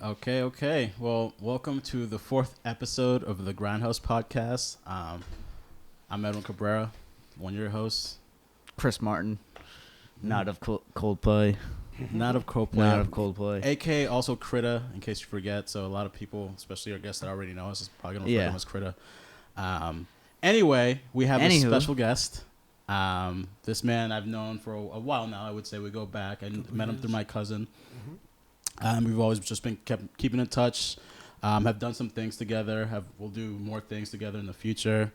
Okay. Well, welcome to the 4th episode of the Grindhouse Podcast. I'm Edwin Cabrera, one of your hosts. Chris Martin, not of Coldplay. Not of Coldplay. Not of Coldplay. AK also Critta, in case you forget. So a lot of people, especially our guests that already know us, is probably going to refer to him as Critta. Anyway, we have a special guest. This man I've known for a while now. I would say we go back. I met him through my cousin. We've always just been keeping in touch. Have done some things together. We'll do more things together in the future.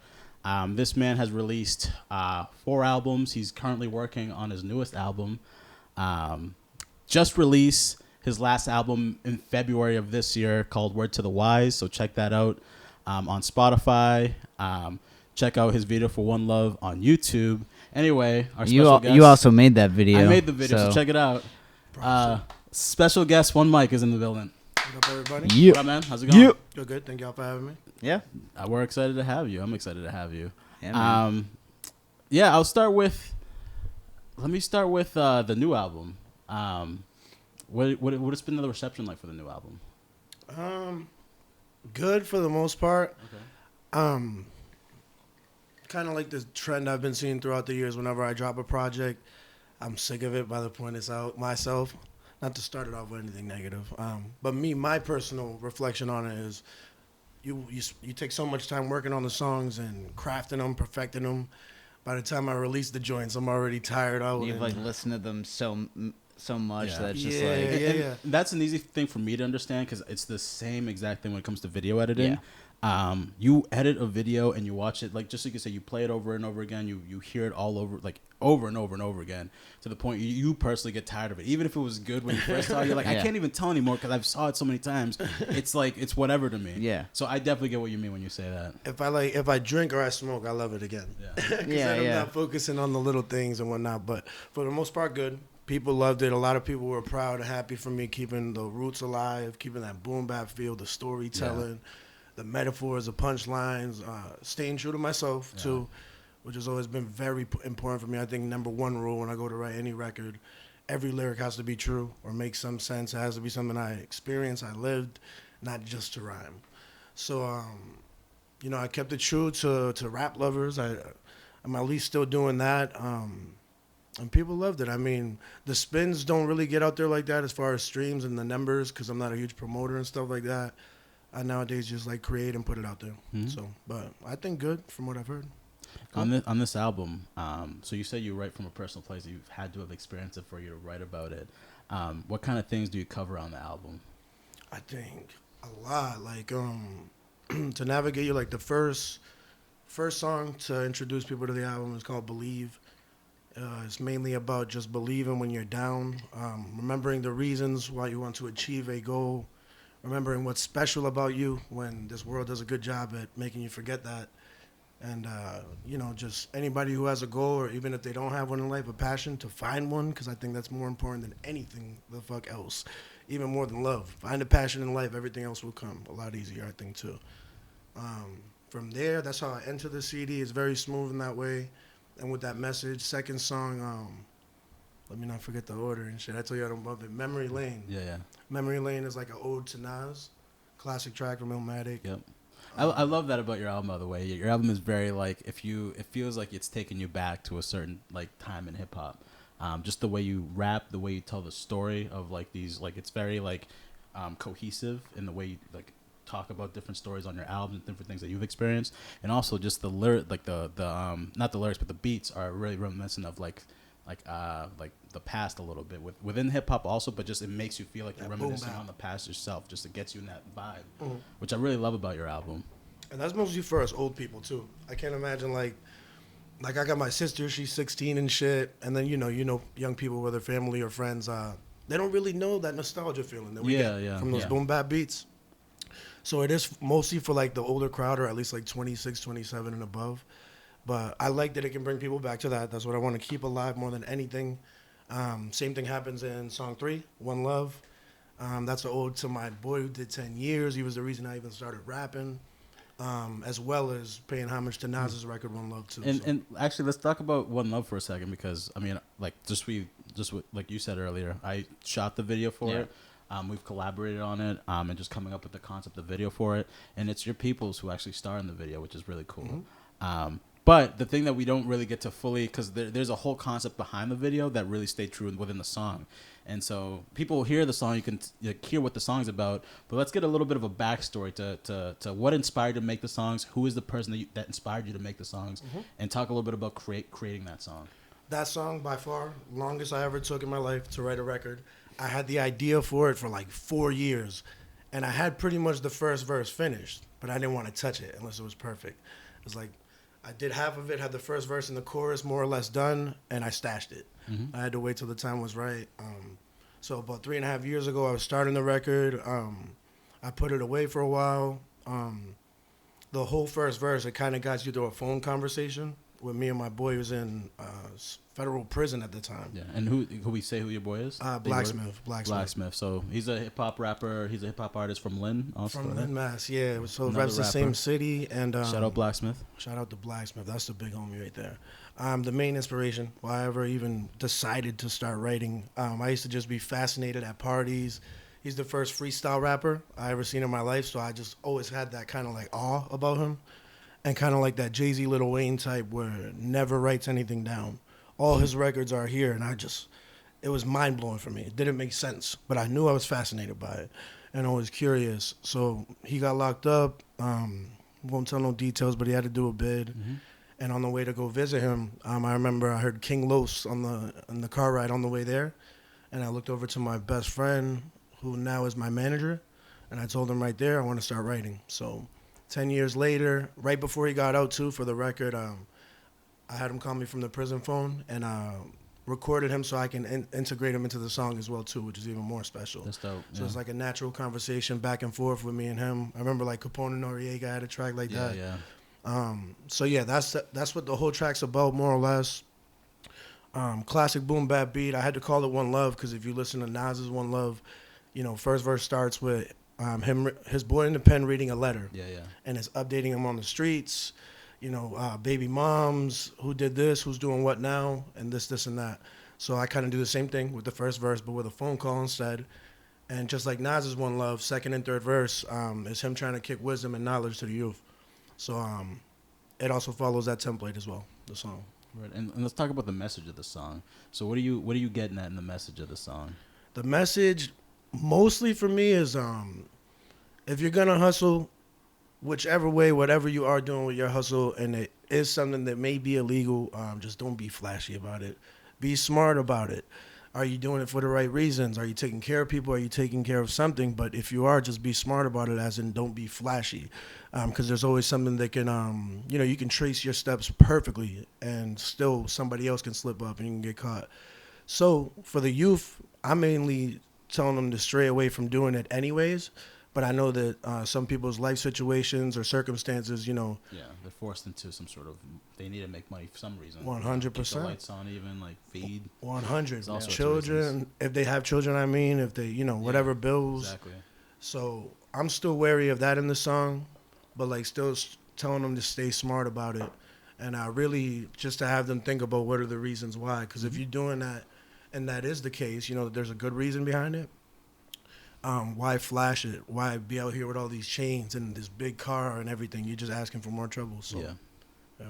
This man has released 4 albums. He's currently working on his newest album. Just released his last album in February of this year called Word to the Wise. So check that out on Spotify. Check out his video for One Love on YouTube. Anyway, our special guest. You also made that video. I made the video, so check it out. Special guest, One Mic, is in the building. What up, everybody? What up, man? How's it going? Good. Thank y'all for having me. Yeah. We're excited to have you. I'm excited to have you. Yeah, I'll start with. Let me start with the new album. What has been the reception like for the new album? Good for the most part. Okay. Kind of like this trend I've been seeing throughout the years. Whenever I drop a project, I'm sick of it by the point it's out myself. Not to start it off with anything negative, but my personal reflection on it is, you take so much time working on the songs and crafting them, perfecting them. By the time I release the joints, I'm already tired out. You've listened to them so much that it's just yeah. That's an easy thing for me to understand because it's the same exact thing when it comes to video editing. Yeah. You edit a video and you watch it, like, just so you can say, you play it over and over again. You hear it all over, like, over and over and over again, to the point you personally get tired of it. Even if it was good when you first saw it, you're like, I can't even tell anymore because I've saw it so many times. It's like, it's whatever to me. Yeah. So I definitely get what you mean when you say that. If I drink or I smoke, I love it again. Yeah. I'm not focusing on the little things and whatnot. But for the most part, good. People loved it. A lot of people were proud and happy for me keeping the roots alive, keeping that boom bap feel, the storytelling, the metaphors, the punchlines, staying true to myself too, which has always been very important for me. I think number one rule when I go to write any record, every lyric has to be true or make some sense. It has to be something I experienced, I lived, not just to rhyme. So, I kept it true to rap lovers. I'm at least still doing that. And people loved it. I mean, the spins don't really get out there like that as far as streams and the numbers because I'm not a huge promoter and stuff like that. I nowadays just like create and put it out there. Mm-hmm. So, but I think good from what I've heard. Cool. On this album, so you said you write from a personal place. You've had to have experienced it for you to write about it. What kind of things do you cover on the album? I think a lot. Like to navigate you, like the first song to introduce people to the album is called Believe. It's mainly about just believing when you're down, remembering the reasons why you want to achieve a goal, remembering what's special about you when this world does a good job at making you forget that. And, just anybody who has a goal, or even if they don't have one in life, a passion, to find one, because I think that's more important than anything the fuck else, even more than love. Find a passion in life, everything else will come a lot easier, I think, too. From there, that's how I enter the CD. It's very smooth in that way. And with that message, second song, let me not forget the order and shit. I told you I don't love it. Memory Lane. Yeah. Memory Lane is like an ode to Nas, classic track from Illmatic. Yep. I love that about your album, by the way. Your album is very, like, it feels like it's taking you back to a certain, like, time in hip hop. Just the way you rap, the way you tell the story of, like, these, like, it's very, like, cohesive in the way you, like, talk about different stories on your album and different things that you've experienced, and also just the lyric, like the not the lyrics, but the beats are really reminiscent of like the past a little bit within hip hop also, but just it makes you feel like you're reminiscing on the past yourself. Just it gets you in that vibe, which I really love about your album. And that's mostly for us old people too. I can't imagine like I got my sister, she's 16 and shit, and then you know young people, whether family or friends, they don't really know that nostalgia feeling that we get from those boom bap beats. So it is mostly for like the older crowd, or at least like 26, 27 and above. But I like that it can bring people back to that. That's what I want to keep alive more than anything. Same thing happens in song 3, One Love. That's an ode to my boy who did 10 years. He was the reason I even started rapping, as well as paying homage to Nas's record, One Love, too. And actually, let's talk about One Love for a second, because, I mean, like, just like you said earlier, I shot the video for it. We've collaborated on it and just coming up with the concept, the video for it. And it's your peoples who actually star in the video, which is really cool. But the thing that we don't really get to fully, because there's a whole concept behind the video that really stayed true within the song. And so people hear the song, you can hear what the song's about. But let's get a little bit of a backstory to what inspired you to make the songs, who is the person that inspired you to make the songs, and talk a little bit about creating that song. That song, by far, longest I ever took in my life to write a record. I had the idea for it for like 4 years. And I had pretty much the first verse finished, but I didn't want to touch it unless it was perfect. It was like, I did half of it, had the first verse and the chorus more or less done, and I stashed it. I had to wait till the time was right. So about 3.5 years ago, I was starting the record. I put it away for a while. The whole first verse, it kind of got you through a phone conversation with me and my boy who was in federal prison at the time. Yeah, and who we say who your boy is? Blacksmith. So he's a hip hop rapper. He's a hip hop artist from Lynn, also. From Lynn, Mass. Yeah. So reps the same city. And shout out Blacksmith. Shout out to Blacksmith. That's the big homie right there. The main inspiration why I ever even decided to start writing. I used to just be fascinated at parties. He's the first freestyle rapper I ever seen in my life, so I just always had that kind of like awe about him. And kind of like that Jay-Z, Lil Wayne type where never writes anything down. All his records are here, and it was mind-blowing for me. It didn't make sense, but I knew I was fascinated by it, and I was curious. So he got locked up. Won't tell no details, but he had to do a bid. And on the way to go visit him, I remember I heard King Los on the car ride on the way there, and I looked over to my best friend, who now is my manager, and I told him right there, I want to start writing. So 10 years later, right before he got out too, for the record, I had him call me from the prison phone and recorded him so I can integrate him into the song as well too, which is even more special. That's dope. So it's like a natural conversation back and forth with me and him. I remember like Capone and Noriega had a track like that. So yeah, that's what the whole track's about, more or less. Classic boom bap beat. I had to call it One Love because if you listen to Nas's One Love, first verse starts with his boy in the pen reading a letter. And it's updating him on the streets. Baby moms, who did this, who's doing what now, and this and that. So I kind of do the same thing with the first verse, but with a phone call instead. And just like Nas's One Love, second and third verse is him trying to kick wisdom and knowledge to the youth. So it also follows that template as well, the song. Right, and let's talk about the message of the song. So what are you getting at in the message of the song? The message, mostly for me, is if you're gonna hustle, whichever way, whatever you are doing with your hustle, and it is something that may be illegal, just don't be flashy about it. Be smart about it. Are you doing it for the right reasons? Are you taking care of people? Are you taking care of something? But if you are, just be smart about it, as in don't be flashy. Because there's always something that can, you can trace your steps perfectly and still somebody else can slip up and you can get caught. So for the youth, I'm mainly telling them to stray away from doing it anyways. But I know that some people's life situations or circumstances, Yeah, they're forced into some sort of, they need to make money for some reason. 100%. Keep the lights on even, like feed. 100. Children, if they have children, if they, whatever bills. Exactly. So I'm still wary of that in the song, but like still telling them to stay smart about it. And really just to have them think about what are the reasons why. Because if you're doing that, and that is the case, there's a good reason behind it. Why flash it? Why be out here with all these chains and this big car and everything? You're just asking for more trouble. So, yeah.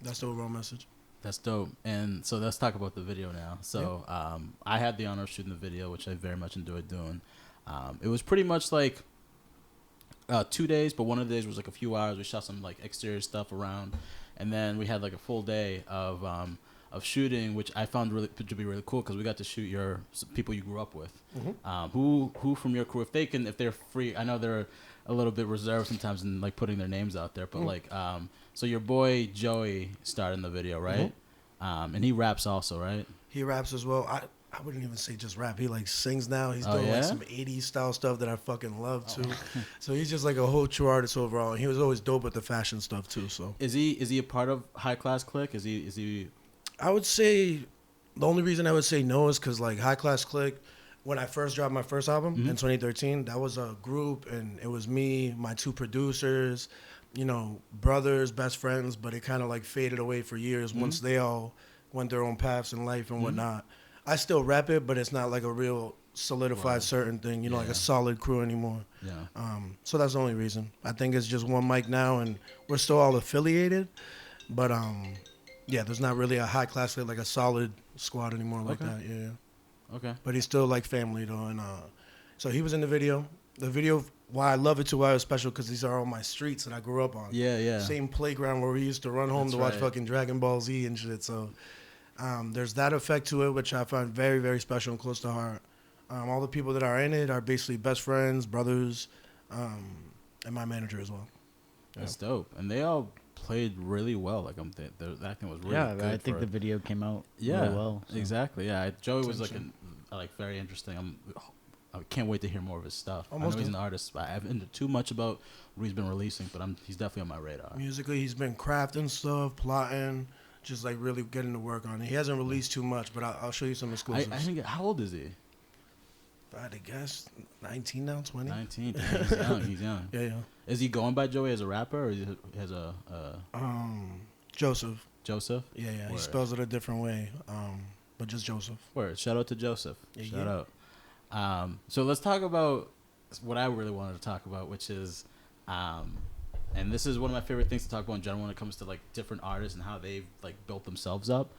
That's the overall message. That's dope. And so let's talk about the video now. So I had the honor of shooting the video, which I very much enjoyed doing. It was pretty much like 2 days, but one of the days was like a few hours. We shot some like exterior stuff around, and then we had like a full day of shooting, which I found to be really cool because we got to shoot your people you grew up with. Who from your crew, if they're free, I know they're a little bit reserved sometimes in like putting their names out there, but so your boy Joey starred in the video, right? And he raps also, right? He raps as well. I wouldn't even say just rap. He like sings now. He's doing like some 80s style stuff that I fucking love too. So he's just like a whole true artist overall. And he was always dope with the fashion stuff too. So is he a part of High Class Clique? Is he? I would say the only reason I would say no is because like High Class Clique, when I first dropped my first album in 2013, that was a group and it was me, my two producers, brothers, best friends, but it kind of like faded away for years once they all went their own paths in life and whatnot. I still rap it, but it's not like a real solidified certain thing, you know, like a solid crew anymore. Yeah. So that's the only reason. I think it's just one mic now, and we're still all affiliated, but yeah, there's not really a high class like a solid squad anymore like that. Yeah. Okay. But he's still like family though, and so he was in the video. The video, why I love it too, why it was special, because these are all my streets that I grew up on. Yeah. Same playground where we used to run home to watch fucking Dragon Ball Z and shit. So there's that effect to it, which I find very, very special and close to heart. All the people that are in it are basically best friends, brothers, and my manager as well. That's dope. And they all played really well. Like their acting was really good. I think the video came out really well. So. Exactly. Yeah, Joey was like very interesting. I can't wait to hear more of his stuff. I know he's an artist. I haven't heard too much about what he's been releasing, but he's definitely on my radar. Musically, he's been crafting stuff, plotting, just like really getting to work on it. He hasn't released too much, but I'll show you some exclusives. I think, how old is he? If I had to guess, 19 now, 20? 19. He's young. He's young. Yeah. Is he going by Joey as a rapper, or he has a... Joseph. Joseph? Yeah. Word. He spells it a different way, but just Joseph. Word. Shout out to Joseph. Yeah, Shout out. So let's talk about what I really wanted to talk about, which is, and this is one of my favorite things to talk about in general when it comes to like different artists and how they've like built themselves up.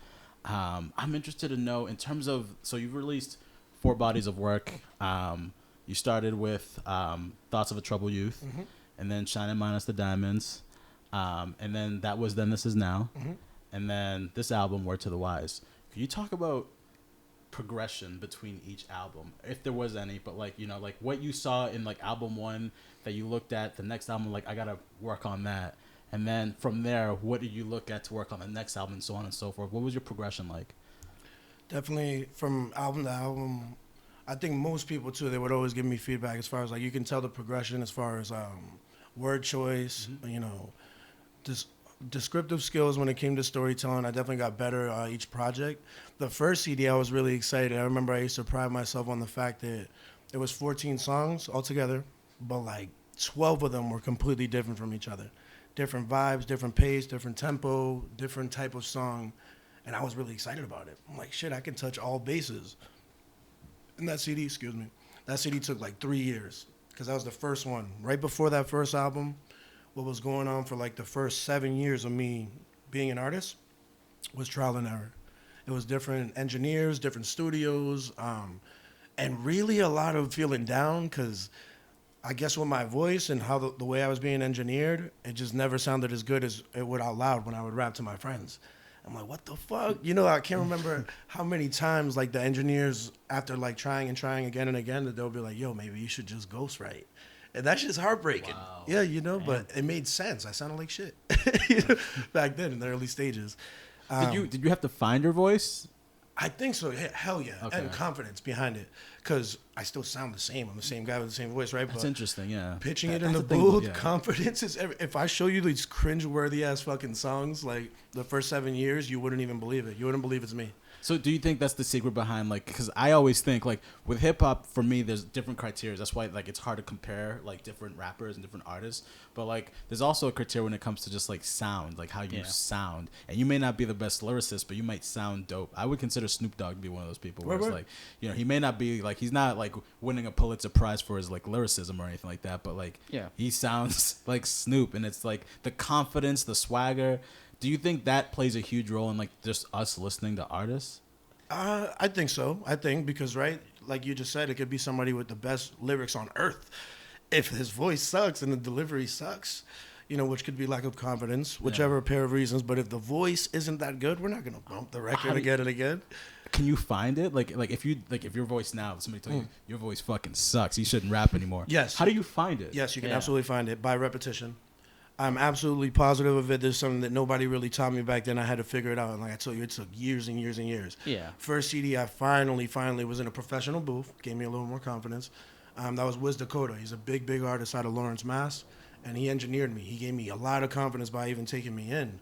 I'm interested to know in terms of, so you've released 4 bodies of work. You started with Thoughts of a Troubled Youth, and then Shining Minus the Diamonds, and then that was Then This Is Now, and then this album, Word to the Wise. Can you talk about progression between each album, if there was any, but like, you know, like what you saw in like album 1 that you looked at the next album, like I gotta work on that, and then from there, what did you look at to work on the next album, and so on and so forth? What was your progression like? Definitely from album to album. I think most people too, they would always give me feedback as far as like you can tell the progression as far as word choice, you know, descriptive skills when it came to storytelling. I definitely got better each project. The first CD, I was really excited. I remember I used to pride myself on the fact that it was 14 songs altogether, but like 12 of them were completely different from each other. Different vibes, different pace, different tempo, different type of song. And I was really excited about it. I'm like, shit, I can touch all bases. And that CD, that CD took like 3 years because that was the first one. Right before that first album, what was going on for like the first 7 years of me being an artist was trial and error. It was different engineers, different studios, and really a lot of feeling down because I guess with my voice and how the way I was being engineered, it just never sounded as good as it would out loud when I would rap to my friends. I'm like, what the fuck? You know, I can't remember how many times like the engineers, after like trying again and again, that they'll be like, yo, maybe you should just ghostwrite. And that's just heartbreaking. Wow. Yeah, you know, but it made sense. I sounded like shit you know, back then in the early stages. Did you have to find your voice? I think so. Yeah, hell yeah. Okay. And confidence behind it. Because I still sound the same. I'm the same guy with the same voice, right? That's but interesting, yeah. Pitching it in the booth, confidence is if I show you these cringe-worthy ass fucking songs, like the first 7 years, you wouldn't even believe it. You wouldn't believe it's me. So do you think that's the secret behind, like, because I always think, like, with hip-hop, for me, there's different criteria. That's why, like, it's hard to compare, like, different rappers and different artists. But, like, there's also a criteria when it comes to just, like, sound, like, how you sound. And you may not be the best lyricist, but you might sound dope. I would consider Snoop Dogg to be one of those people where it's, like, you know, he may not be, like, he's not, like, winning a Pulitzer Prize for his, like, lyricism or anything like that. But, like, he sounds like Snoop. And it's, like, the confidence, the swagger. Do you think that plays a huge role in, like, just us listening to artists? I think so. I think because, right, like you just said, it could be somebody with the best lyrics on earth. If his voice sucks and the delivery sucks, you know, which could be lack of confidence, whichever pair of reasons. But if the voice isn't that good, we're not going to bump the record again and again. Can you find it? Like if your voice now, somebody tell you your voice fucking sucks, you shouldn't rap anymore. Yes. How do you find it? Yes, you can absolutely find it by repetition. I'm absolutely positive of it. There's something that nobody really taught me back then. I had to figure it out. And like I told you, it took years and years and years. Yeah. First CD, I finally was in a professional booth. Gave me a little more confidence. That was Wiz Dakota. He's a big, big artist out of Lawrence, Mass. And he engineered me. He gave me a lot of confidence by even taking me in.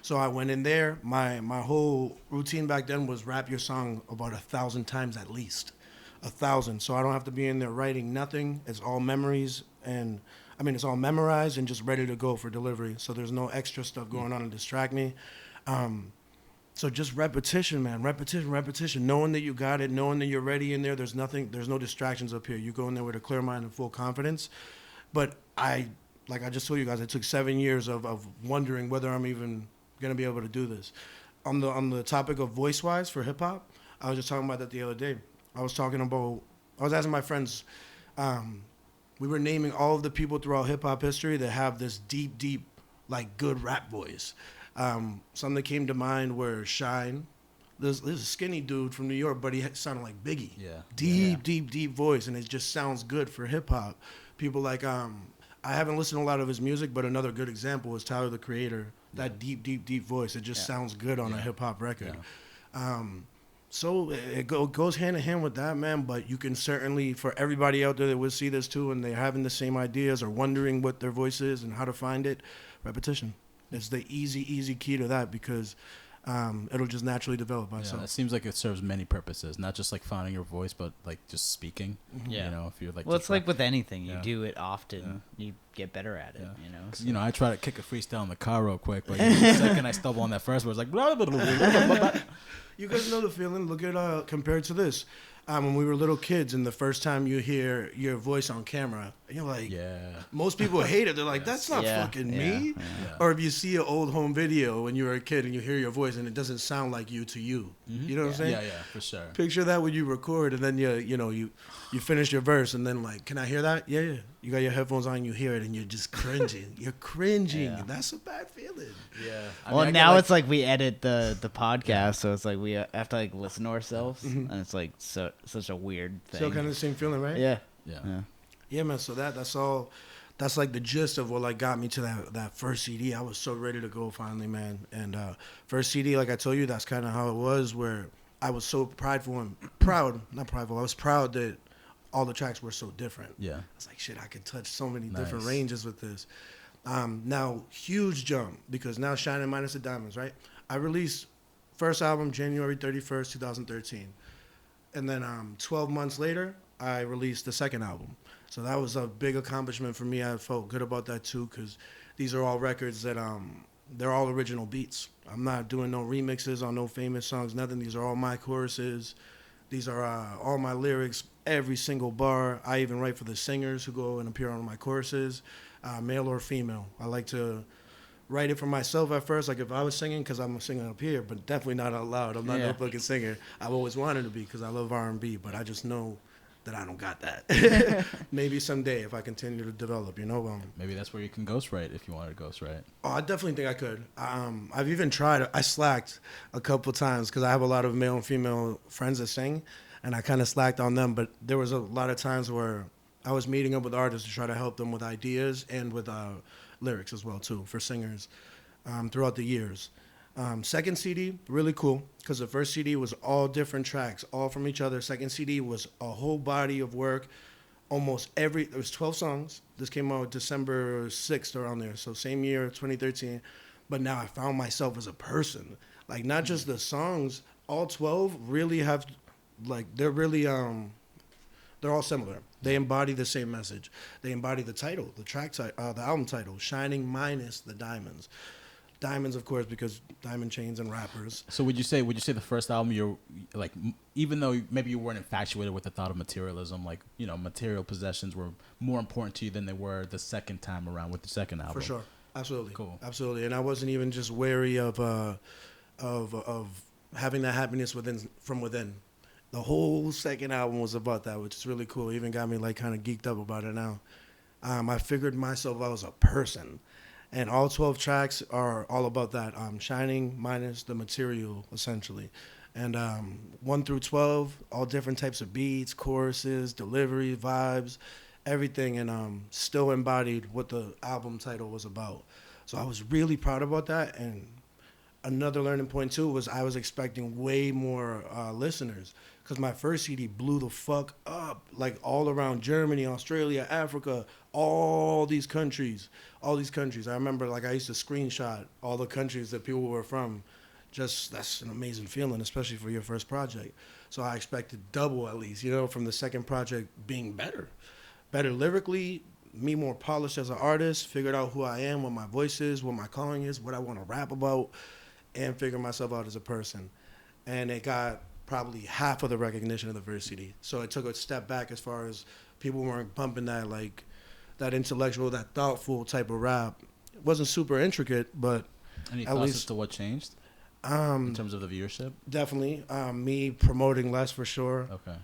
So I went in there. My whole routine back then was rap your song about 1,000 times at least. 1,000. So I don't have to be in there writing nothing. It's all memories and... it's all memorized and just ready to go for delivery. So there's no extra stuff going on to distract me. So just repetition, man. Repetition. Knowing that you got it, knowing that you're ready in there. There's no distractions up here. You go in there with a clear mind and full confidence. But like I just told you guys, it took 7 years of wondering whether I'm even gonna be able to do this. On the topic of voice wise for hip hop, I was just talking about that the other day. I was asking my friends. We were naming all of the people throughout hip hop history that have this deep, like good rap voice. Some that came to mind were Shine. There's a skinny dude from New York, but he sounded like Biggie. Yeah. Deep voice, and it just sounds good for hip hop. People like I haven't listened to a lot of his music, but another good example is Tyler the Creator. That deep voice. It just sounds good on a hip hop record. Yeah. So it goes hand in hand with that, man. But you can certainly, for everybody out there that would see this too, and they're having the same ideas or wondering what their voice is and how to find it, repetition. It's the easy key to that, because it'll just naturally develop by itself. It seems like it serves many purposes, not just like finding your voice, but like just speaking. Yeah. You know, if you're like. Well, it's like with anything, you do it often, you get better at it. You know. So. You know, I try to kick a freestyle in the car real quick, but the second I stumble on that first word, it's like. Blah, blah, blah, blah, blah. You guys know the feeling. Look at compared to this. When we were little kids, and the first time you hear your voice on camera, you're like, most people hate it. They're like, that's not fucking me. Yeah. Or if you see an old home video when you were a kid and you hear your voice and it doesn't sound like you to you. Mm-hmm. You know what I'm saying? Yeah, for sure. Picture that when you record, and then you finish your verse, and then like, can I hear that? Yeah. You got your headphones on, you hear it, and you're just cringing. You're cringing. Yeah. That's a bad feeling. Yeah. Now it's like we edit the podcast, so it's like we have to like listen to ourselves, and it's like such a weird thing. Still kind of the same feeling, right? Yeah, man. So that's all. That's like the gist of what like got me to that first CD. I was so ready to go finally, man. And first CD, like I told you, that's kind of how it was. Where I was so proud. I was proud that all the tracks were so different. Yeah, I was like, shit, I can touch so many different ranges with this. Now, huge jump, because now Shining minus the Diamonds, right? I released first album January 31st, 2013. And then 12 months later, I released the second album. So that was a big accomplishment for me. I felt good about that too, because these are all records that they're all original beats. I'm not doing no remixes on no famous songs, nothing. These are all my choruses. These are all my lyrics, every single bar. I even write for the singers who go and appear on my choruses, male or female. I like to write it for myself at first, like if I was singing, because I'm singing up here, but definitely not out loud. I'm not no fucking singer. I've always wanted to be, because I love R&B, but I just know that I don't got that. Maybe someday if I continue to develop, you know. Maybe that's where you can ghostwrite if you wanted to ghostwrite. Oh, I definitely think I could. I've even tried. I slacked a couple times, because I have a lot of male and female friends that sing, and I kind of slacked on them. But there was a lot of times where I was meeting up with artists to try to help them with ideas and with lyrics as well too for singers throughout the years. Second CD, really cool, because the first CD was all different tracks, all from each other. Second CD was a whole body of work. There was 12 songs. This came out December 6th around there, so same year, 2013. But now I found myself as a person. Like, not just the songs, all 12 really have, like, they're really, they're all similar. They embody the same message. They embody the title, the album title, Shining minus the Diamonds. Diamonds, of course, because diamond chains and rappers. So would you say the first album, you're like, even though maybe you weren't infatuated with the thought of materialism, like, you know, material possessions were more important to you than they were the second time around with the second album? For sure. Absolutely. Cool. Absolutely. And I wasn't even just wary of having that happiness from within. The whole second album was about that, which is really cool. It even got me like kind of geeked up about it now. I figured myself out as a person. And all 12 tracks are all about that. Shining minus the material, essentially. And 1 through 12, all different types of beats, choruses, delivery, vibes, everything. And still embodied what the album title was about. So I was really proud about that. And another learning point, too, was I was expecting way more listeners. Because my first CD blew the fuck up, like all around Germany, Australia, Africa, all these countries. I remember, like, I used to screenshot all the countries that people were from. Just, that's an amazing feeling, especially for your first project. So I expected double at least, you know, from the second project being better. Better lyrically, me more polished as an artist, figured out who I am, what my voice is, what my calling is, what I want to rap about. and figure myself out as a person. And it got probably half of the recognition of the first CD. So it took a step back as far as people weren't bumping that, like, that intellectual, that thoughtful type of rap. It wasn't super intricate, but any at thoughts least as to what changed in terms of the viewership? Definitely. Me promoting less for sure. Okay.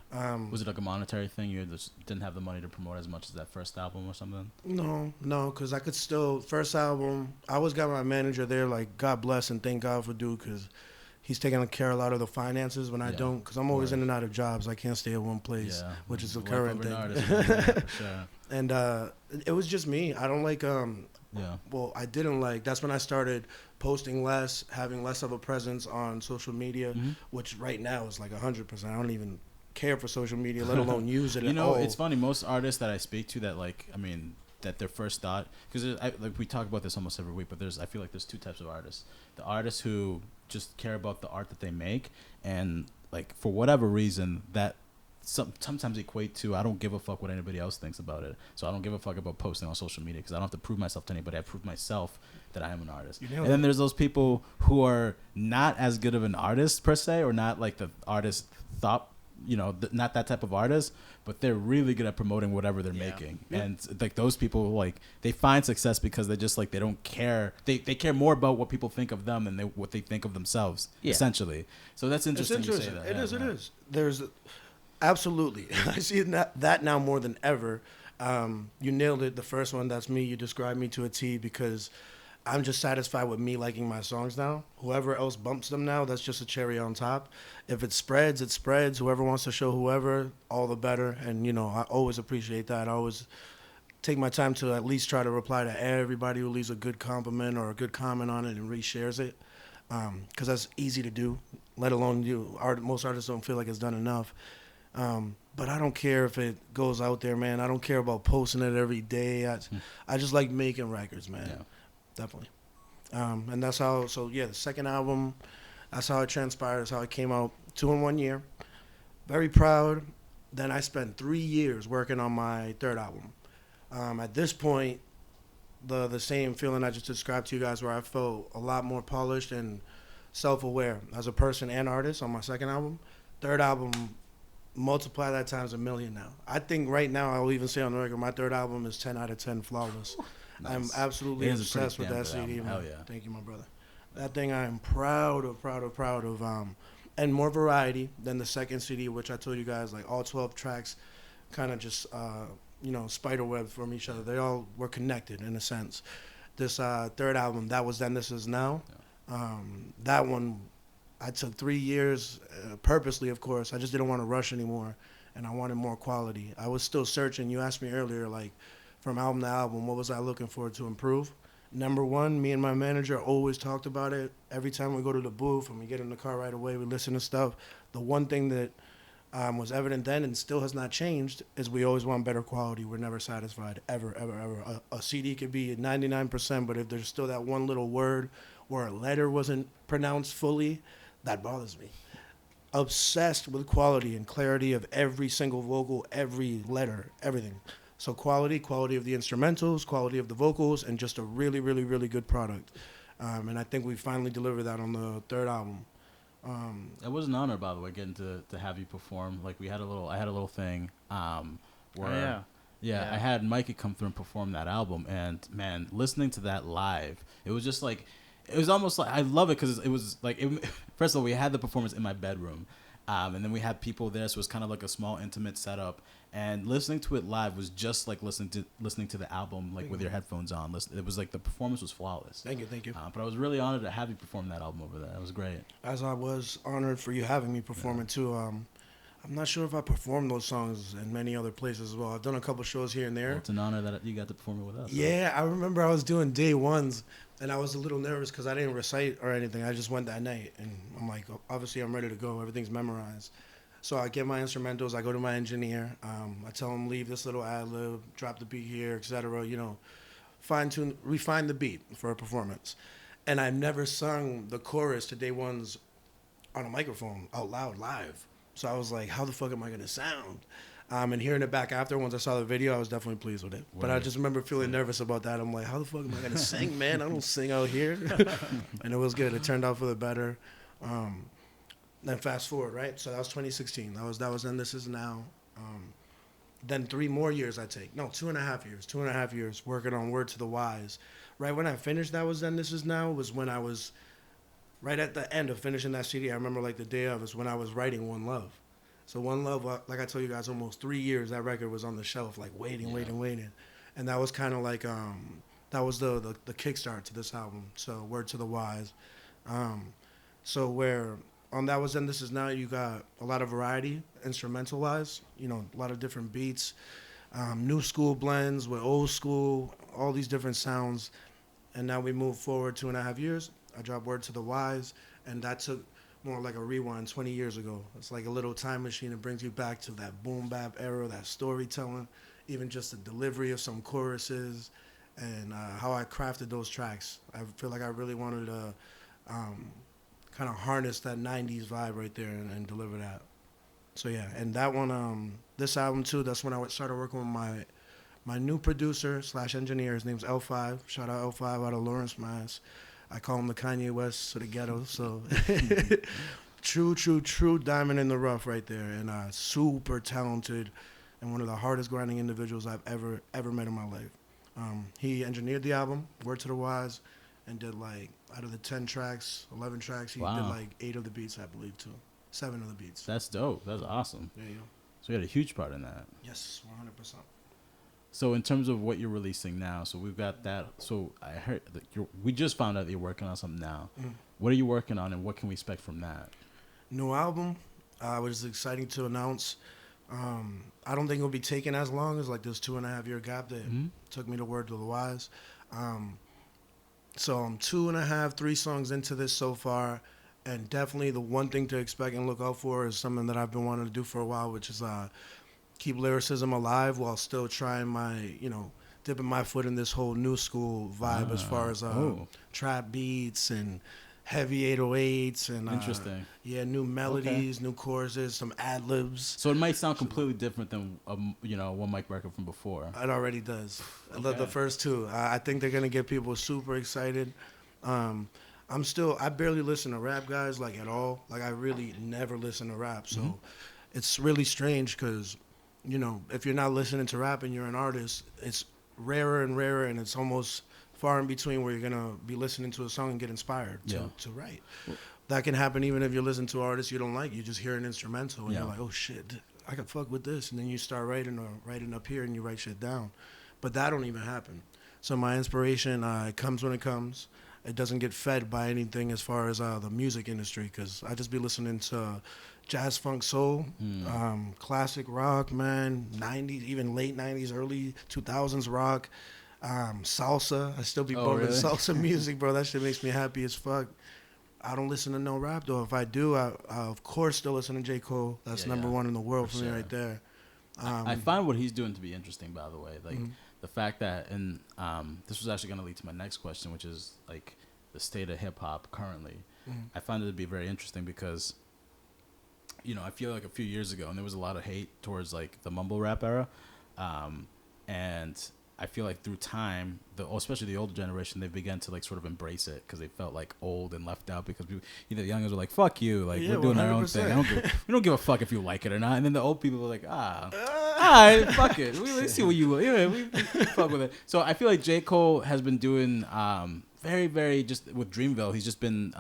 Was it like a monetary thing? You just didn't have the money to promote as much as that first album or something? No, because I could still, first album, I always got my manager there, like, God bless and thank God for Dude, because he's taking care of a lot of the finances when I don't, because I'm always in and out of jobs. I can't stay at one place, which is the current thing. Sure. And it was just me. I don't like, well, I didn't like, that's when I started posting less, having less of a presence on social media, which right now is like 100%. I don't even care for social media, let alone use it at all. It's funny. Most artists that I speak to that, like, I mean, that their first thought, because like we talk about this almost every week, but I feel like there's two types of artists. The artists who just care about the art that they make, and like for whatever reason that sometimes equate to, I don't give a fuck what anybody else thinks about it, so I don't give a fuck about posting on social media because I don't have to prove myself to anybody. I prove myself that I am an artist. And then there's those people who are not as good of an artist per se, or not like the artist thought, not that type of artist, but they're really good at promoting whatever they're making. And like those people, like, they find success because they just, like, they don't care. They care more about what people think of them than what they think of themselves, essentially. So that's interesting. You say that. It is. There's absolutely. I see that now more than ever. You nailed it. The first one, that's me. You described me to a T, because I'm just satisfied with me liking my songs now. Whoever else bumps them now, that's just a cherry on top. If it spreads, it spreads. Whoever wants to show whoever, all the better. And, I always appreciate that. I always take my time to at least try to reply to everybody who leaves a good compliment or a good comment on it and reshares it, because that's easy to do, let alone most artists don't feel like it's done enough. But I don't care if it goes out there, man. I don't care about posting it every day. I just like making records, man. Yeah. Definitely. And that's how, the second album, that's how it transpired. That's how it came out, 2 in 1 year. Very proud. Then I spent 3 years working on my third album. At this point, the same feeling I just described to you guys, where I felt a lot more polished and self-aware as a person and artist on my second album. Third album, multiply that times 1,000,000 now. I think right now, I'll even say on the record, my third album is 10 out of 10 flawless. Nice. I'm absolutely obsessed with that CD. Hell yeah. Thank you, my brother. That thing I am proud of. And more variety than the second CD, which I told you guys, like, all 12 tracks kind of just, spiderweb from each other. They all were connected in a sense. This third album, That Was Then, This Is Now, that one, I took 3 years, purposely, of course. I just didn't want to rush anymore, and I wanted more quality. I was still searching. You asked me earlier, like, from album to album, what was I looking for to improve? Number one, me and my manager always talked about it. Every time we go to the booth and we get in the car right away, we listen to stuff. The one thing that was evident then and still has not changed is we always want better quality. We're never satisfied, ever, ever, ever. A CD could be at 99%, but if there's still that one little word or a letter wasn't pronounced fully, that bothers me. Obsessed with quality and clarity of every single vocal, every letter, everything. So quality of the instrumentals, quality of the vocals, and just a really, really, really good product. And I think we finally delivered that on the third album. It was an honor, by the way, getting to have you perform. Like, I had a little thing where I had Mikey come through and perform that album, and man, listening to that live, it was just like, it was almost like, I love it because it was like, first of all, we had the performance in my bedroom, and then we had people there, so it was kind of like a small intimate setup. And listening to it live was just like listening to the album, like, with your headphones on. It was like the performance was flawless. Thank you. But I was really honored to have you perform that album over there. It was great. As I was honored for you having me perform it too. I'm not sure if I performed those songs in many other places as well. I've done a couple shows here and there. Well, it's an honor that you got to perform it with us. Yeah, I remember I was doing day ones, and I was a little nervous because I didn't recite or anything. I just went that night, and I'm like, obviously I'm ready to go. Everything's memorized. So I get my instrumentals, I go to my engineer, I tell him leave this little ad-lib, drop the beat here, etc. Refine the beat for a performance. And I've never sung the chorus to day ones on a microphone out loud live. So I was like, how the fuck am I going to sound? And hearing it back after, once I saw the video, I was definitely pleased with it. Word. But I just remember feeling nervous about that. I'm like, how the fuck am I going to sing, man? I don't sing out here. And it was good. It turned out for the better. Then fast forward, right? So that was 2016. That was Then This Is Now. Then 3 more years I take. No, 2.5 years. 2.5 years working on Word to the Wise. Right when I finished That Was Then This Is Now was when I was right at the end of finishing that CD. I remember like the day of is when I was writing One Love. So One Love, like I told you guys, almost 3 years that record was on the shelf, like waiting. And that was kind of like, that was the kickstart to this album. So Word to the Wise. So where on That Was Then This Is Now, you got a lot of variety, instrumental-wise, you know, a lot of different beats, new school blends with old school, all these different sounds. And now we move forward 2.5 years. I dropped Word to the Wise, and that took more like a rewind 20 years ago. It's like a little time machine. It brings you back to that boom bap era, that storytelling, even just the delivery of some choruses, and how I crafted those tracks. I feel like I really wanted to kind of harness that 90s vibe right there and deliver that. So yeah, and that one, this album too, that's when I started working with my new producer / engineer. His name's L5. Shout out L5 out of Lawrence, Mass. I call him the Kanye West of the ghetto. So true diamond in the rough right there, and super talented, and one of the hardest grinding individuals I've ever met in my life. He engineered the album, Word to the Wise, and did like out of the 10 tracks, 11 tracks, he did like 8 of the beats, I believe, too. 7 of the beats. That's dope. That's awesome. Yeah, yeah. So you had a huge part in that. Yes, 100%. So in terms of what you're releasing now, so we've got that. So I heard that we just found out that you're working on something now. Mm. What are you working on, and what can we expect from that? New album, which is exciting to announce. I don't think it'll be taking as long as like this 2.5 year gap that took me to Word to the Wise. So I'm 2.5, 3 songs into this so far, and definitely the one thing to expect and look out for is something that I've been wanting to do for a while, which is keep lyricism alive while still trying dipping my foot in this whole new school vibe as far as trap beats and heavy 808s and interesting. New melodies, new choruses, some ad libs. So it might sound completely different than One Mic record from before. It already does. I love the first 2. I think they're gonna get people super excited. I barely listen to rap, guys, like at all. Like I really never listen to rap, so it's really strange because if you're not listening to rap and you're an artist, it's rarer and rarer, and it's almost far in between where you're going to be listening to a song and get inspired to write. That can happen even if you listen to artists you don't like. You just hear an instrumental and you're like, oh shit, I can fuck with this. And then you start writing up here and you write shit down. But that don't even happen. So my inspiration, it comes when it comes. It doesn't get fed by anything as far as the music industry, because I just be listening to jazz, funk, soul, classic rock, man, 90s, even late 90s, early 2000s rock, salsa. I still be bumping salsa music, bro. That shit makes me happy as fuck. I don't listen to no rap, though. If I do, I of course still listen to J. Cole. That's number one in the world for me right there. I find what he's doing to be interesting, by the way. Like, the fact that, and this was actually going to lead to my next question, which is, like, the state of hip-hop currently. I find it to be very interesting because, I feel like a few years ago, and there was a lot of hate towards, like, the mumble rap era, and I feel like through time, especially the older generation, they began to like sort of embrace it because they felt like old and left out because the youngers were like, "Fuck you!" Like we're doing 100%. Our own thing. We don't give a fuck if you like it or not. And then the old people were like, alright, fuck it. We see what you we fuck with it. So I feel like J. Cole has been doing very, very just with Dreamville. He's just been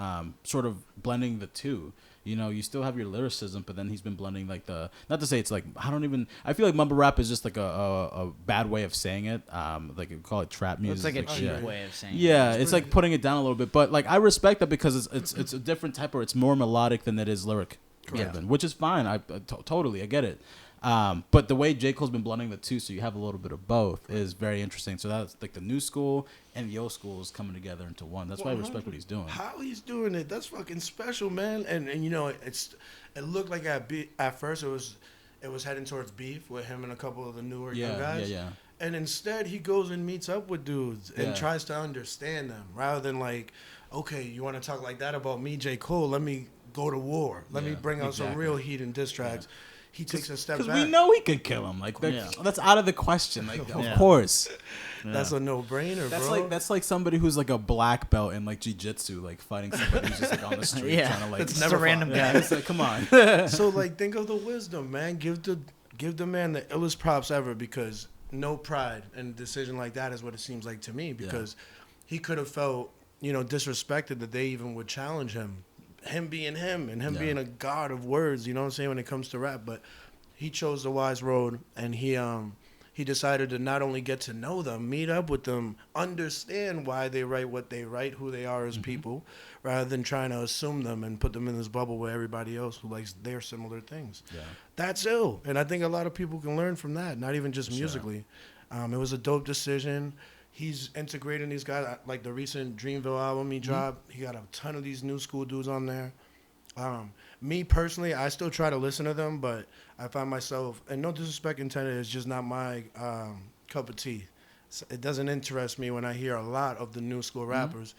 sort of blending the two. You still have your lyricism, but then he's been blending like not to say it's like, I feel like mumble rap is just like a bad way of saying it. Like you call it trap music. It's like a cheap way of saying it. Yeah, it's like putting it down a little bit. But like I respect that because it's a different type, or it's more melodic than it is lyric driven, which is fine. I totally get it. But the way J. Cole's been blending the two, so you have a little bit of both, is very interesting. So that's like the new school and the old school is coming together into one. That's why I respect what he's doing. How he's doing it, that's fucking special, man. And it looked like at first it was heading towards beef with him and a couple of the newer young guys. Yeah. And instead he goes and meets up with dudes and tries to understand them rather than like, okay, you want to talk like that about me, J. Cole? Let me go to war. Let me bring out some real heat and diss tracks. he takes a step back. Because we know he could kill him. Like, that's out of the question. Like, of course. Yeah. That's a no-brainer, bro. That's like somebody who's like a black belt in like jiu-jitsu, like fighting somebody who's just like on the street trying to like. It's never a random guy. It's like, come on. So like, think of the wisdom, man. Give the man the illest props ever, because no pride in a decision like that is what it seems like to me. Because he could have felt, disrespected that they even would challenge him being him and him being a god of words. You know what I'm saying, when it comes to rap, but he chose the wise road, and he decided to not only get to know them, meet up with them, understand why they write what they write, who they are as people, rather than trying to assume them and put them in this bubble with everybody else who likes their similar things. Yeah. That's ill. And I think a lot of people can learn from that, not even just musically. It was a dope decision. He's integrating these guys, like the recent Dreamville album he dropped. He got a ton of these new school dudes on there. Me personally, I still try to listen to them, but I find myself, and no disrespect intended, it's just not my cup of tea. It doesn't interest me when I hear a lot of the new school rappers.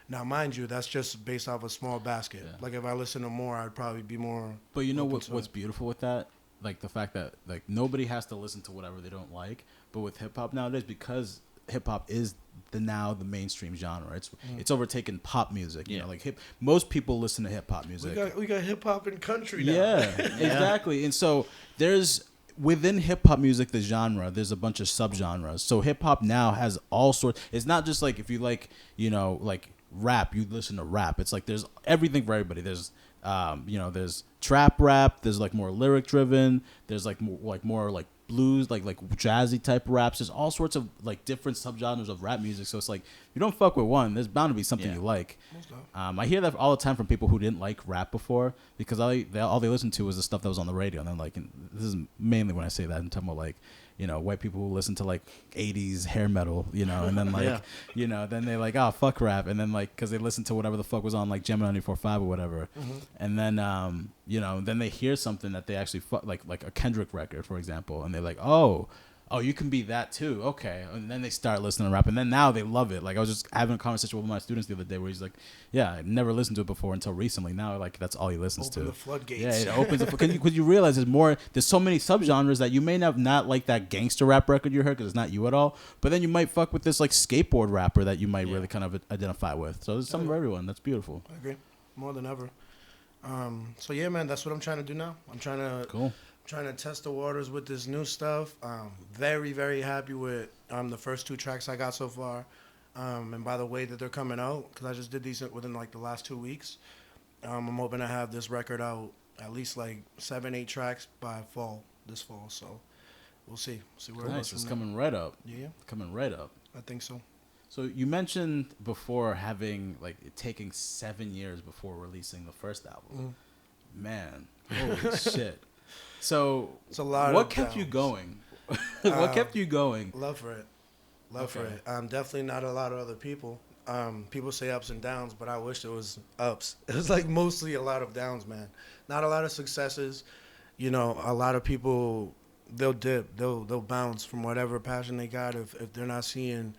Now, mind you, that's just based off a small basket. Yeah. Like, if I listen to more, I'd probably be more. But you know what's beautiful with that? Like, the fact that like nobody has to listen to whatever they don't like. But with hip hop nowadays, because hip hop is the mainstream genre, it's overtaken pop music. You know, like most people listen to hip hop music. We got hip hop and country now. Yeah, exactly. And so there's within hip hop music, the genre, there's a bunch of subgenres. So hip hop now has all sorts. It's not just like if you like, like rap, you listen to rap. It's like there's everything for everybody. There's there's trap rap. There's like more lyric driven. There's like more like blues, like jazzy type raps. There's all sorts of like different subgenres of rap music. So it's like if you don't fuck with one, there's bound to be something you like. I hear that all the time from people who didn't like rap before, because all they listened to was the stuff that was on the radio. And then like, and this is mainly when I say that, I'm talking about like, white people who listen to like 80s hair metal, and then like, then they like, oh, fuck rap. And then like, cause they listen to whatever the fuck was on like Gemini 94.5 or whatever. And then, then they hear something that they actually like a Kendrick record, for example. And they're like, oh, you can be that too. Okay. And then they start listening to rap. And then now they love it. Like I was just having a conversation with one of my students the other day where he's like, yeah, I never listened to it before until recently. Now like that's all he listens to. Open the floodgates. Yeah, it opens the because you realize there's so many subgenres that you may not like that gangster rap record you heard because it's not you at all. But then you might fuck with this like skateboard rapper that you might really kind of identify with. So there's something for everyone. That's beautiful. I agree. More than ever. So yeah, man, that's what I'm trying to do now. I'm trying to test the waters with this new stuff. Very, very happy with the first 2 tracks I got so far. And by the way that they're coming out, because I just did these within like the last 2 weeks. I'm hoping to have this record out at least like 7-8 tracks by this fall. So we'll see. Where it goes. It's coming right up. Yeah. Coming right up. I think so. So you mentioned before having like it taking 7 years before releasing the first album. Man, holy shit. So it's a lot. What kept you going? What kept you going? Love for it. For it. Definitely not a lot of other people. People say ups and downs, but I wish it was ups. It was like mostly a lot of downs, man. Not a lot of successes. A lot of people, they'll dip, they'll bounce from whatever passion they got if they're not seeing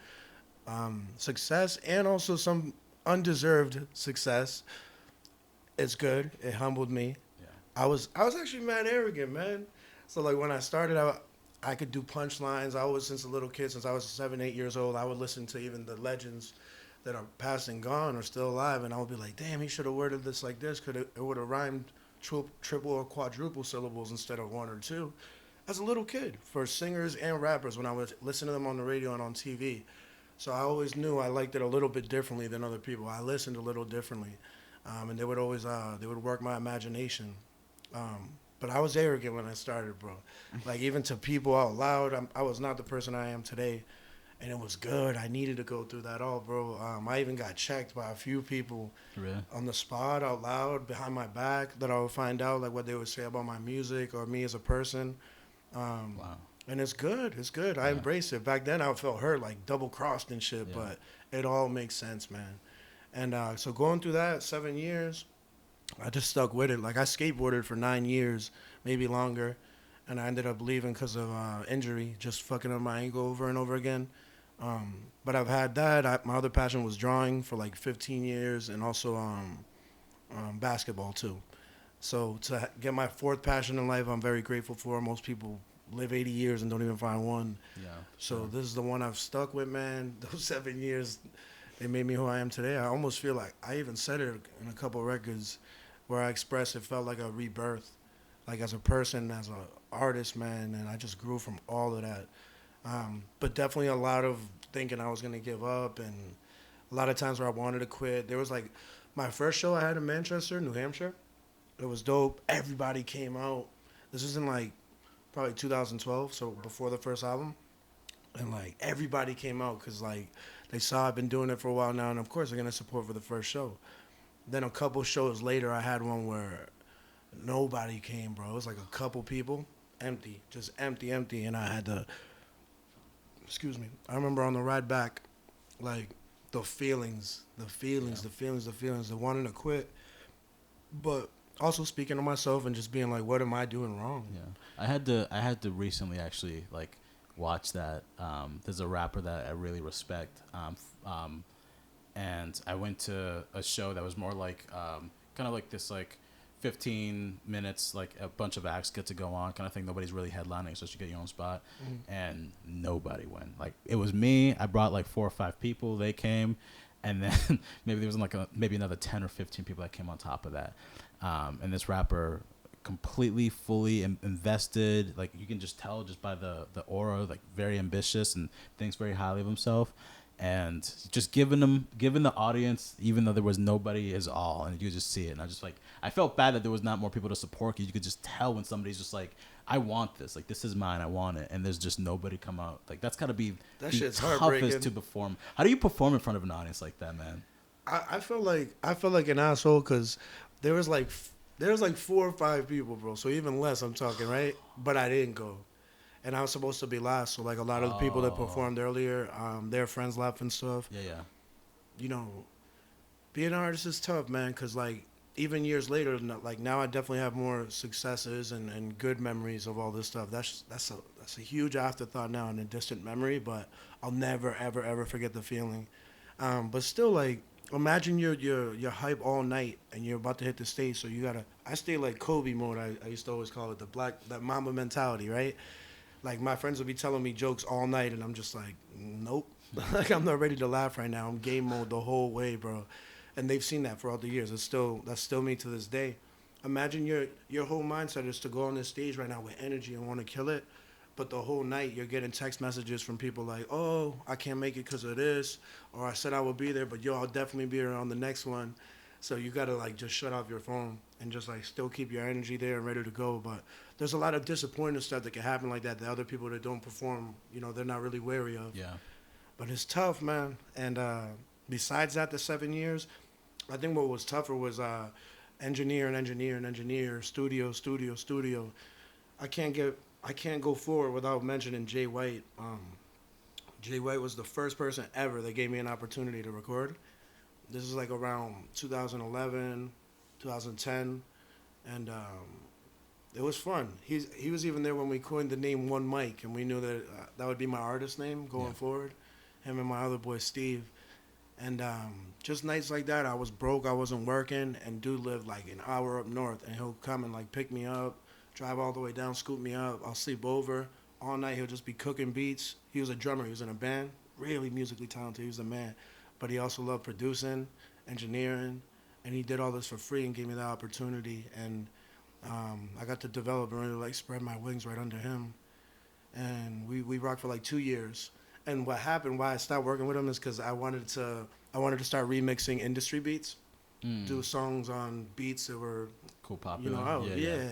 success, and also some undeserved success. It's good. It humbled me. I was actually mad arrogant, man. So like when I started out, I could do punchlines. I was, since a little kid, since I was 7-8 years old, I would listen to even the legends that are past and gone or still alive, and I would be like, damn, he should have worded this like this. It would have rhymed triple or quadruple syllables instead of 1 or 2. As a little kid, for singers and rappers, when I would listen to them on the radio and on TV. So I always knew I liked it a little bit differently than other people. I listened a little differently, and they would always work my imagination. But I was arrogant when I started, bro. Like, even to people out loud, I was not the person I am today. And it was good. I needed to go through that all, bro. I even got checked by a few people on the spot, out loud, behind my back, that I would find out, like, what they would say about my music or me as a person. Wow. And it's good. It's good. I embrace it. Back then, I felt hurt, like, double-crossed and shit. But it all makes sense, man. And so going through that 7 years, I just stuck with it. Like, I skateboarded for 9 years, maybe longer, and I ended up leaving because of injury, just fucking up my ankle over and over again. But I've had that. My other passion was drawing for like 15 years, and also basketball too. So to get my fourth passion in life, I'm very grateful for. Most people live 80 years and don't even find one. Yeah. So this is the one I've stuck with, man. Those 7 years, they made me who I am today. I almost feel like I even said it in a couple of records where I expressed it felt like a rebirth, like as a person, as an artist, man. And I just grew from all of that. But definitely a lot of thinking I was going to give up, and a lot of times where I wanted to quit. There was like my first show I had in Manchester, New Hampshire. It was dope. Everybody came out. This was in like probably 2012, so before the first album. And like everybody came out because like they saw I've been doing it for a while now, and of course they're going to support for the first show. Then a couple shows later, I had one where nobody came, bro. It was like a couple people, empty, just empty. And I had to, I remember on the ride back, like the feelings, the wanting to quit. But also speaking to myself and just being like, what am I doing wrong? Yeah. I had to recently actually like watch that. There's a rapper that I really respect. And I went to a show that was more like kind of like this like 15 minutes, like a bunch of acts get to go on kind of thing. Nobody's really headlining, so you get your own spot. And nobody went. Like it was me. I brought like 4 or 5 people. They came, and then maybe there was like maybe another 10 or 15 people that came on top of that. And this rapper completely, fully invested. Like you can just tell just by the aura, like very ambitious and thinks very highly of himself. And just giving the audience, even though there was nobody, his all, and you could just see it. And I just like, I felt bad that there was not more people to support you. You could just tell when somebody's just like, I want this, like this is mine, I want it, and there's just nobody come out. Like that's got to be that the shit's toughest to perform. How do you perform in front of an audience like that, man? I felt like an asshole because there was like 4 or 5 people, bro. So even less, I'm talking, right? But I didn't go. And I was supposed to be last, so like a lot of the people that performed earlier, their friends left and stuff. Yeah. You know, being an artist is tough, man, because like even years later, like now I definitely have more successes and good memories of all this stuff. That's a huge afterthought now and a distant memory, but I'll never ever forget the feeling. But still, like imagine you're hype all night and you're about to hit the stage, so you gotta. I stay like Kobe mode. I used to always call it that Mamba mentality, right? Like, my friends would be telling me jokes all night, and I'm just like, nope. Like, I'm not ready to laugh right now. I'm game mode the whole way, bro. And they've seen that for all the years. That's still me to this day. Imagine your whole mindset is to go on this stage right now with energy and want to kill it, but the whole night you're getting text messages from people like, oh, I can't make it because of this, or I said I would be there, but yo, I'll definitely be there on the next one. So you got to, like, just shut off your phone and just, like, still keep your energy there and ready to go. But there's a lot of disappointing stuff that can happen like that other people that don't perform, you know, they're not really wary of. Yeah. But it's tough, man. And besides that, the 7 years, I think what was tougher was engineer, studio. I can't go forward without mentioning Jay White. Jay White was the first person ever that gave me an opportunity to record. This is like around 2011, 2010, and it was fun. He was even there when we coined the name One Mic, and we knew that that would be my artist name going forward. Him and my other boy Steve, and just nights like that, I was broke, I wasn't working, and dude lived like an hour up north, and he'll come and like pick me up, drive all the way down, scoop me up. I'll sleep over all night. He'll just be cooking beats. He was a drummer. He was in a band, really musically talented. He was a man. But he also loved producing, engineering, and he did all this for free and gave me that opportunity. And I got to develop and really like spread my wings right under him. And we rocked for like 2 years. And what happened, why I stopped working with him, is because I wanted to start remixing industry beats, do songs on beats that were cool, popular. You know, yeah.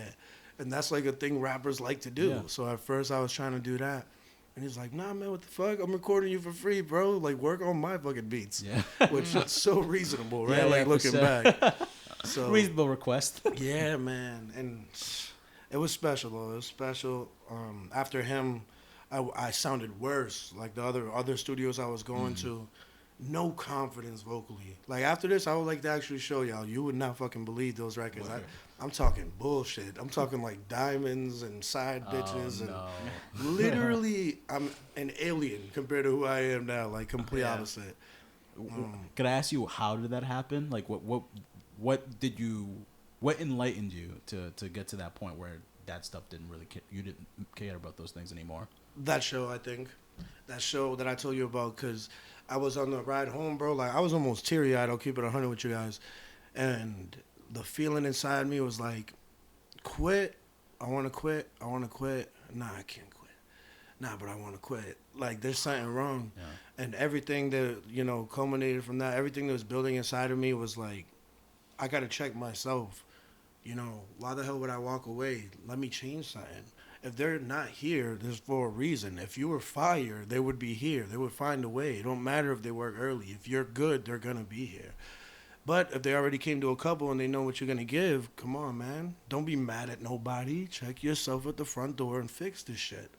And that's like a thing rappers like to do. Yeah. So at first I was trying to do that. And he's like, nah, man, what the fuck? I'm recording you for free, bro. Like, work on my fucking beats. Yeah. Which is so reasonable, right? Yeah, like, looking back. So reasonable request. Yeah, man. And it was special, though. It was special. After him, I sounded worse. Like, the other studios I was going to, no confidence vocally. Like, after this, I would like to actually show y'all. You would not fucking believe those records. I'm talking bullshit. I'm talking like diamonds and side bitches. And literally, I'm an alien compared to who I am now. Like, complete opposite. Could I ask you, how did that happen? Like, what did you what enlightened you to get to that point where that stuff you didn't care about those things anymore? That show, I think. That show that I told you about, because I was on the ride home, bro. Like, I was almost teary-eyed. I'll keep it 100 with you guys. And the feeling inside me was like, quit. I want to quit. I want to quit. Nah, I can't quit. Nah, but I want to quit. Like, there's something wrong. Yeah. And everything that, you know, culminated from that, everything that was building inside of me was like, I got to check myself. You know, why the hell would I walk away? Let me change something. If they're not here, there's for a reason. If you were fire, they would be here. They would find a way. It don't matter if they work early. If you're good, they're going to be here. But if they already came to a couple and they know what you're going to give, come on, man. Don't be mad at nobody. Check yourself at the front door and fix this shit.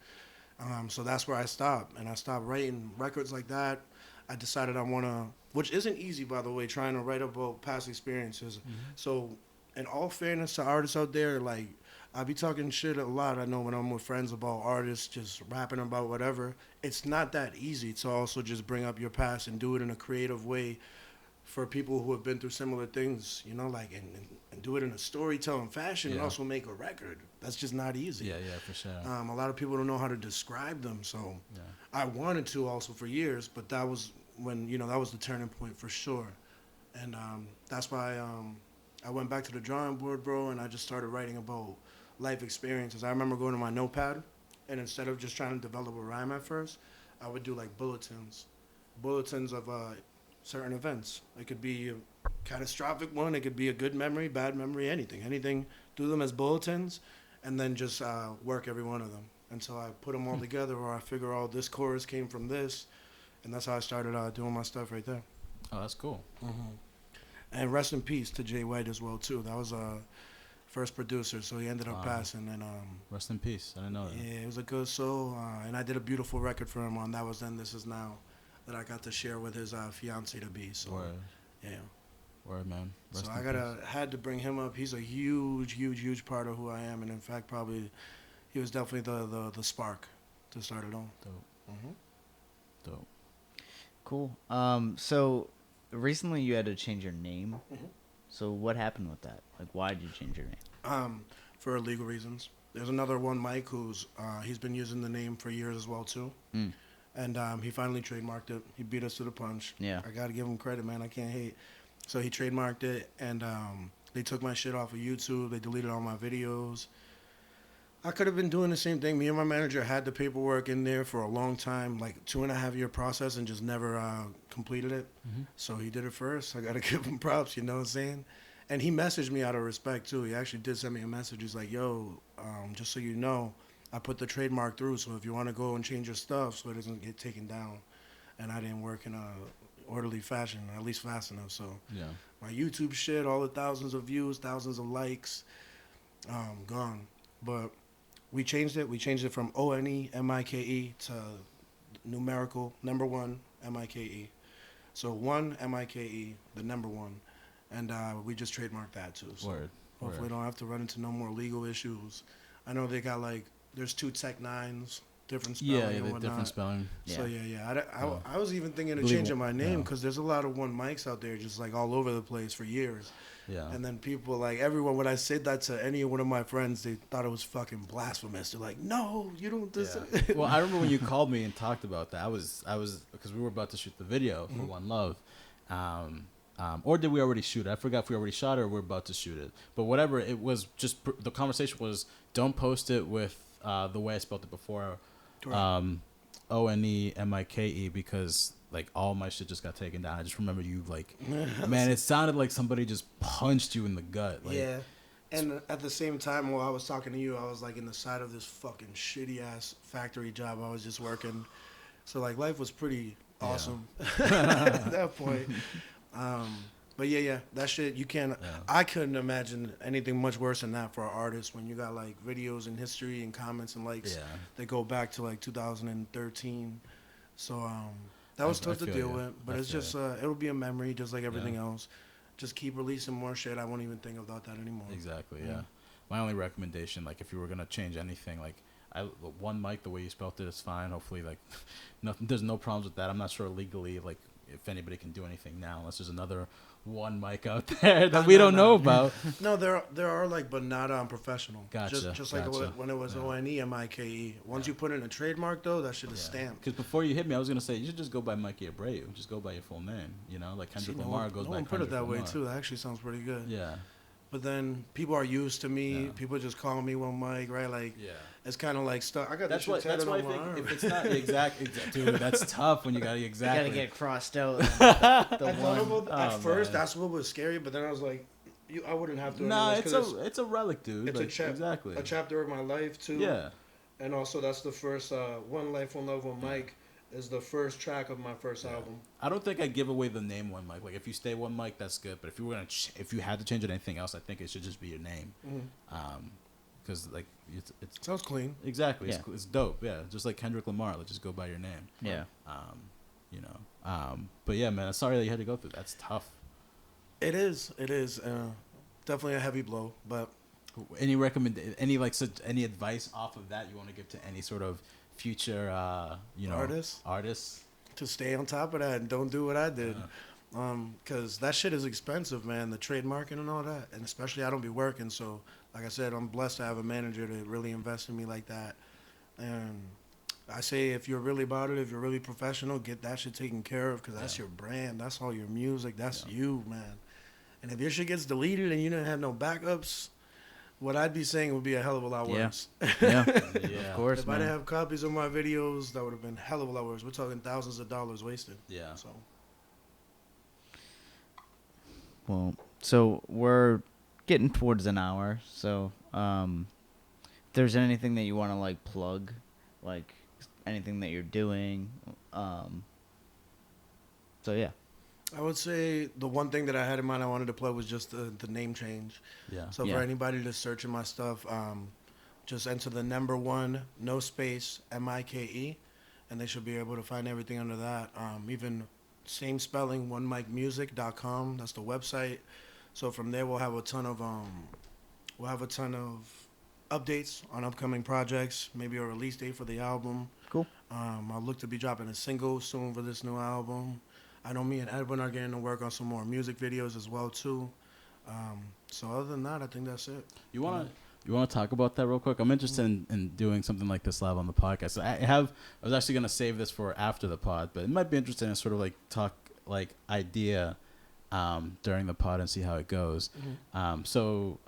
So that's where I stopped. And I stopped writing records like that. I decided I want to, which isn't easy, by the way, trying to write about past experiences. Mm-hmm. So in all fairness to artists out there, like, I be talking shit a lot, I know, when I'm with friends about artists just rapping about whatever. It's not that easy to also just bring up your past and do it in a creative way for people who have been through similar things, you know, like, and do it in a storytelling fashion and also make a record. That's just not easy. Yeah, for sure. A lot of people don't know how to describe them, so I wanted to also for years, but that was when, you know, that was the turning point for sure. And that's why I went back to the drawing board, bro, and I just started writing about life experiences. I remember going to my notepad, and instead of just trying to develop a rhyme at first, I would do like bulletins of certain events. It could be a catastrophic one, it could be a good memory, bad memory, anything. Do them as bulletins, and then just work every one of them. And so I put them all together, or I figure out this chorus came from this, and that's how I started doing my stuff right there. Oh, that's cool. Mm-hmm. And rest in peace to Jay White as well too. That was first producer, so he ended up passing. And rest in peace. I didn't know that. Yeah, it was a good soul, and I did a beautiful record for him on That Was Then, This Is Now, that I got to share with his fiance to be. So Word. Yeah. Word, man. Rest so I had to bring him up. He's a huge part of who I am, and in fact, probably he was definitely the spark to start it on. Dope. Mm-hmm. Dope. Cool. So recently you had to change your name. Mm-hmm. So what happened with that? Like, why did you change your name? For legal reasons. There's another one, Mike, who's he's been using the name for years as well too. And he finally trademarked it. He beat us to the punch. Yeah. I gotta give him credit, man. I can't hate. So he trademarked it, and they took my shit off of YouTube. They deleted all my videos. I could have been doing the same thing. Me and my manager had the paperwork in there for a long time, like 2.5-year process, and just never completed it. Mm-hmm. So he did it first. I got to give him props, you know what I'm saying? And he messaged me out of respect, too. He actually did send me a message. He's like, yo, just so you know, I put the trademark through, so if you want to go and change your stuff so it doesn't get taken down. And I didn't work in a orderly fashion, at least fast enough. So my YouTube shit, all the thousands of views, thousands of likes, gone. But we changed it. We changed it from ONEMIKE to numerical number 1 MIKE. So 1 MIKE, the number 1, and we just trademarked that too. So hopefully, don't have to run into no more legal issues. I know they got there's 2 Tech 9s, different spelling and whatnot. Different spelling. So I was even thinking of changing my name because there's a lot of one mics out there just like all over the place for years. Yeah. And then people, like, everyone, when I said that to any one of my friends, they thought it was fucking blasphemous. They're like, no, you don't deserve it. Well, I remember when you called me and talked about that. I was because we were about to shoot the video for One Love. Or did we already shoot it? I forgot if we already shot it or we're about to shoot it. But whatever, it was just, the conversation was, don't post it with the way I spelled it before, ONEMIKE, because like all my shit just got taken down. I just remember you like, man, it sounded like somebody just punched you in the gut. Like, yeah. And at the same time, while I was talking to you, I was like in the side of this fucking shitty ass factory job I was just working. So like life was pretty awesome at that point. But yeah, that shit, you can't, I couldn't imagine anything much worse than that for an artist when you got like videos and history and comments and likes that go back to like 2013. So, that was tough to deal with, but it's just, it'll be a memory just like everything else. Just keep releasing more shit. I won't even think about that anymore. Exactly, yeah. My only recommendation, like if you were going to change anything, like One Mic, the way you spelled it is fine. Hopefully, like, there's no problems with that. I'm not sure legally, like, if anybody can do anything now, unless there's another one mic out there that we don't know about. No, there are like, but not professional. Gotcha. Just like when it was ONEMIKE. Once you put in a trademark though, that shit is stamped. Because before you hit me, I was gonna say you should just go by Mikey Abreu. Just go by your full name. You know, like Kendrick Lamar goes by Kendrick put it that Lamar. way too. That actually sounds pretty good. Yeah. But then people are used to me. Yeah. People just call me One Mike, right? Like, it's kind of like stuff. I got this shit tatted on my arm. If it's not the exact, dude, that's tough when you got to exactly. You got to get crossed out. At first, that's what was scary. But then I was like, I wouldn't have to. Nah, it's a relic, dude. It's exactly a chapter of my life too. Yeah. And also, that's the first One Life, One Love, One Mike. Is the first track of my first album. I don't think I'd give away the name One Mike. Like if you stay One Mike, that's good. But if you were if you had to change it anything else, I think it should just be your name. Because like it sounds clean. Exactly. Yeah. It's dope. Yeah, just like Kendrick Lamar. Like just go by your name. Yeah. You know. But yeah, man. Sorry that you had to go through. That's tough. It is. Definitely a heavy blow. But any advice off of that you want to give to any sort of future artists to stay on top of that and don't do what I did, because that shit is expensive, man, the trademarking and all that, and especially I don't be working, so like I said, I'm blessed to have a manager to really invest in me like that. And I say, if you're really about it, if you're really professional, get that shit taken care of, because that's your brand, that's all your music, that's you, man. And if your shit gets deleted and you didn't have no backups, what I'd be saying would be a hell of a lot worse. Yeah, of course. If I didn't have copies of my videos, that would have been a hell of a lot worse. We're talking thousands of dollars wasted. Yeah. So we're getting towards an hour. So if there's anything that you want to like plug, like anything that you're doing, so yeah. I would say the one thing that I had in mind I wanted to plug was just the name change. Yeah. So for anybody that's searching my stuff, just enter the number 1, no space, MIKE, and they should be able to find everything under that. Even same spelling, onemikemusic.com. That's the website. So from there we'll have a ton of updates on upcoming projects, maybe a release date for the album. Cool. I'll look to be dropping a single soon for this new album. I know me and Edwin are getting to work on some more music videos as well too. So other than that, I think that's it. You wanna talk about that real quick? I'm interested in doing something like this live on the podcast. I was actually gonna save this for after the pod, but it might be interesting to sort of like talk like idea during the pod and see how it goes. We're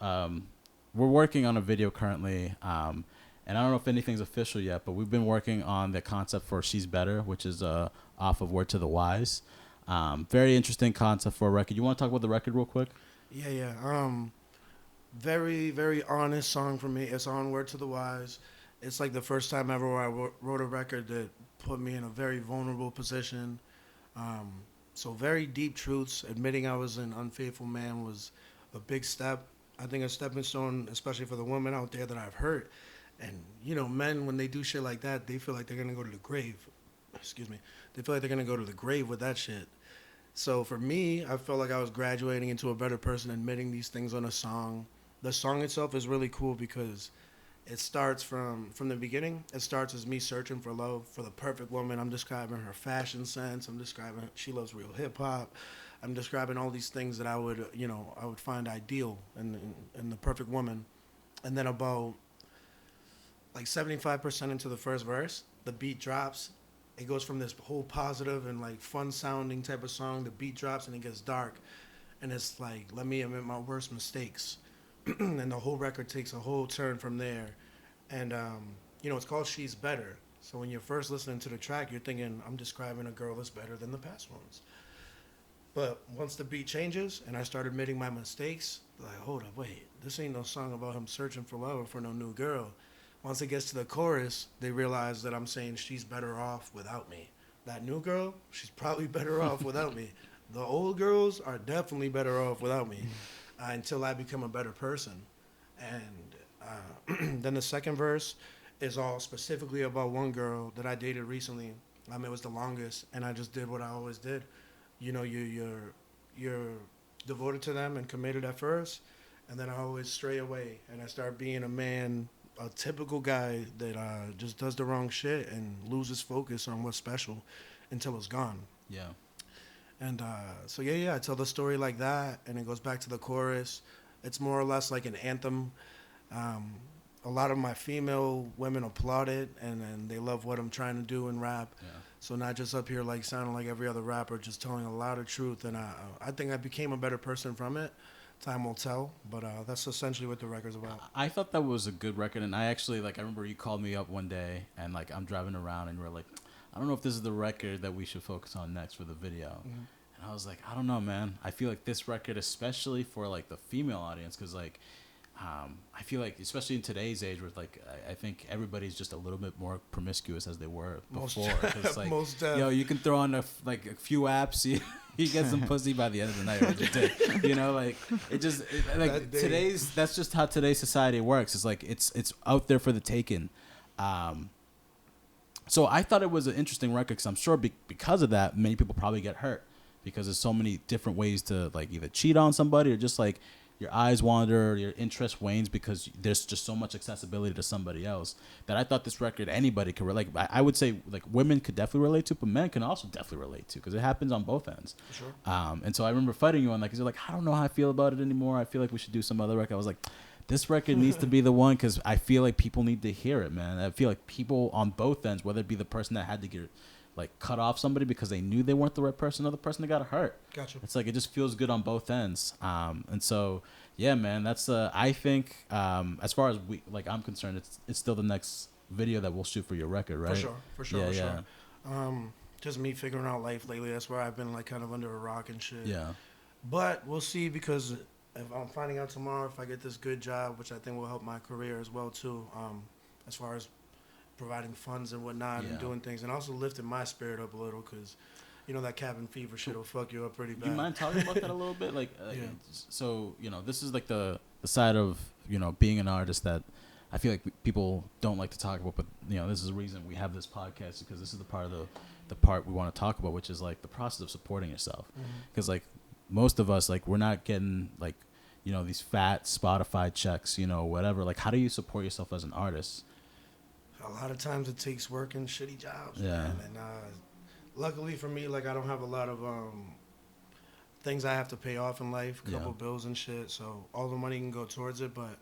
working on a video currently, and I don't know if anything's official yet, but we've been working on the concept for She's Better, which is off of Word to the Wise. Very interesting concept for a record. You want to talk about the record real quick? Yeah. Very, very honest song for me. It's on Word to the Wise. It's like the first time ever where I wrote a record that put me in a very vulnerable position. So very deep truths. Admitting I was an unfaithful man was a big step. I think a stepping stone, especially for the women out there that I've hurt. And, you know, men, when they do shit like that, they feel like they're going to go to the grave. Excuse me. They feel like they're going to go to the grave with that shit. So for me, I felt like I was graduating into a better person, admitting these things on a song. The song itself is really cool because it starts from the beginning. It starts as me searching for love for the perfect woman. I'm describing her fashion sense. I'm describing she loves real hip hop. I'm describing all these things that I would find ideal in the perfect woman. And then about like 75% into the first verse, the beat drops. It goes from this whole positive and like fun sounding type of song. The beat drops and it gets dark, and it's like, let me admit my worst mistakes. And the whole record takes a whole turn from there. And it's called She's Better. So when you're first listening to the track, you're thinking, I'm describing a girl that's better than the past ones. But once the beat changes and I start admitting my mistakes, like, hold up, wait, this ain't no song about him searching for love or for no new girl. Once it gets to the chorus, they realize that I'm saying she's better off without me. That new girl, she's probably better off without me. The old girls are definitely better off without me until I become a better person. And then the second verse is all specifically about one girl that I dated recently. It was the longest, and I just did what I always did. You know, you're devoted to them and committed at first, and then I always stray away, and I start being a man, a typical guy that just does the wrong shit and loses focus on what's special until it's gone. Yeah. And so I tell the story like that, and it goes back to the chorus. It's more or less like an anthem. A lot of my female women applaud it, and they love what I'm trying to do in rap. Yeah. So not just up here like sounding like every other rapper, just telling a lot of truth. And I think I became a better person from it. Time will tell, but that's essentially what the record's about. I thought that was a good record, and I actually, like, I remember you called me up one day, and, like, I'm driving around, and you were like, I don't know if this is the record that we should focus on next for the video. Mm-hmm. And I was like, I don't know, man. I feel like this record, especially for, like, the female audience, because, like, I feel like, especially in today's age, where, like, I think everybody's just a little bit more promiscuous as they were before. Cause, like, you can throw on a few apps, you get some pussy by the end of the night, or the day. You know, like, that's just how today's society works. It's like it's out there for the taking. So I thought it was an interesting record, because I'm sure because of that, many people probably get hurt, because there's so many different ways to, like, either cheat on somebody, or just, like, your eyes wander, your interest wanes, because there's just so much accessibility to somebody else, that I thought this record anybody could relate. I would say, like, women could definitely relate to, but men can also definitely relate to, because it happens on both ends. For sure. And so I remember fighting you on, like, you're like, I don't know how I feel about it anymore. I feel like we should do some other record. I was like, this record needs to be the one, because I feel like people need to hear it, man. I feel like people on both ends, whether it be the person that had to get, like, cut off somebody because they knew they weren't the right person, or the person that got hurt. Gotcha. It's like, it just feels good on both ends. And so, yeah, man, that's I think as far as I'm concerned, it's still the next video that we'll shoot for your record, right? For sure. Just me figuring out life lately. That's where I've been, like, kind of under a rock and shit. Yeah. But we'll see, because if I'm finding out tomorrow if I get this good job, which I think will help my career as well too, as far as providing funds and whatnot, and doing things, and also lifting my spirit up a little, because you know that cabin fever shit will fuck you up pretty bad. You mind talking about that a little bit? Like, so, you know, this is like the side of, you know, being an artist that I feel like people don't like to talk about, but, you know, this is the reason we have this podcast, because this is the part of the part we want to talk about, which is, like, the process of supporting yourself. Because, like, most of us, like, we're not getting, like, you know, these fat Spotify checks, you know, whatever. Like, how do you support yourself as an artist? A lot of times it takes work and shitty jobs, yeah. Man. And luckily for me, like, I don't have a lot of things I have to pay off in life, couple bills and shit, so all the money can go towards it. But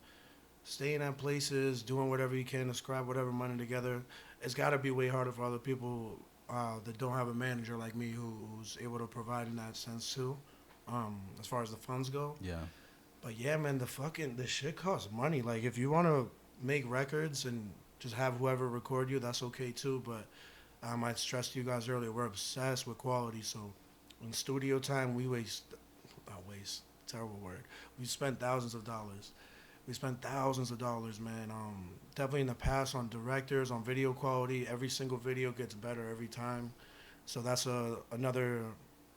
staying at places, doing whatever you can to scrap whatever money together, it's got to be way harder for other people that don't have a manager like me who's able to provide in that sense too, as far as the funds go. Yeah. But yeah, man, the shit costs money. Like, if you want to make records and just have whoever record you, that's okay too. But I stressed to you guys earlier, we're obsessed with quality. So in studio time, we terrible word. We spent thousands of dollars. Man. Definitely in the past on directors, on video quality. Every single video gets better every time. So that's another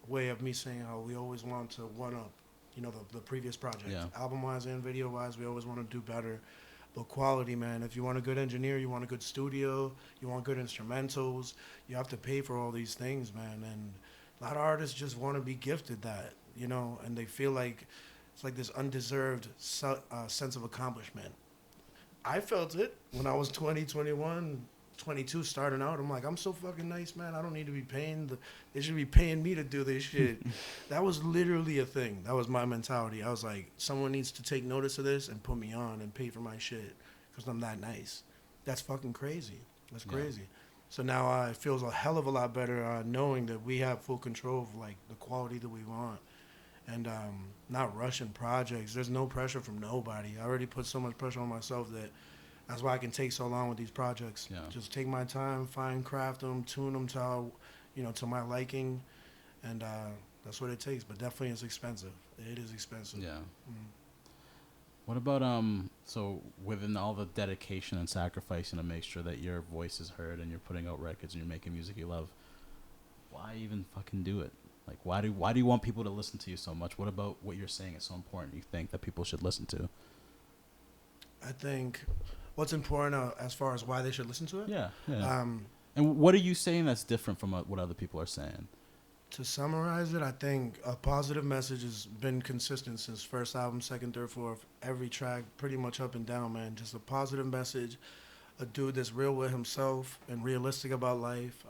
way of me saying how we always want to one up, you know, the previous project. Yeah. Album-wise and video-wise, we always want to do better. But quality, man, if you want a good engineer, you want a good studio, you want good instrumentals, you have to pay for all these things, man. And a lot of artists just want to be gifted that, you know, and they feel like it's like this undeserved sense of accomplishment. I felt it when I was 20, 21, 22 starting out. I'm like, I'm so fucking nice, man. I don't need to be paying. They should be paying me to do this shit. That was literally a thing. That was my mentality. I was like, someone needs to take notice of this and put me on and pay for my shit because I'm that nice. That's fucking crazy. That's crazy. So now it feels a hell of a lot better knowing that we have full control of, like, the quality that we want, and not rushing projects. There's no pressure from nobody. I already put so much pressure on myself that's why I can take so long with these projects. Yeah. Just take my time, craft them, tune them to how, you know, to my liking, and that's what it takes. But definitely it's expensive. It is expensive. Yeah. What about so within all the dedication and sacrificing to make sure that your voice is heard and you're putting out records and you're making music you love, why even fucking do it? Like, why do you want people to listen to you so much? What about what you're saying is so important you think that people should listen to? I think what's important as far as why they should listen to it? Yeah. And what are you saying that's different from what other people are saying? To summarize it, I think a positive message has been consistent since first album, second, third, fourth, every track, pretty much up and down, man. Just a positive message, a dude that's real with himself and realistic about life,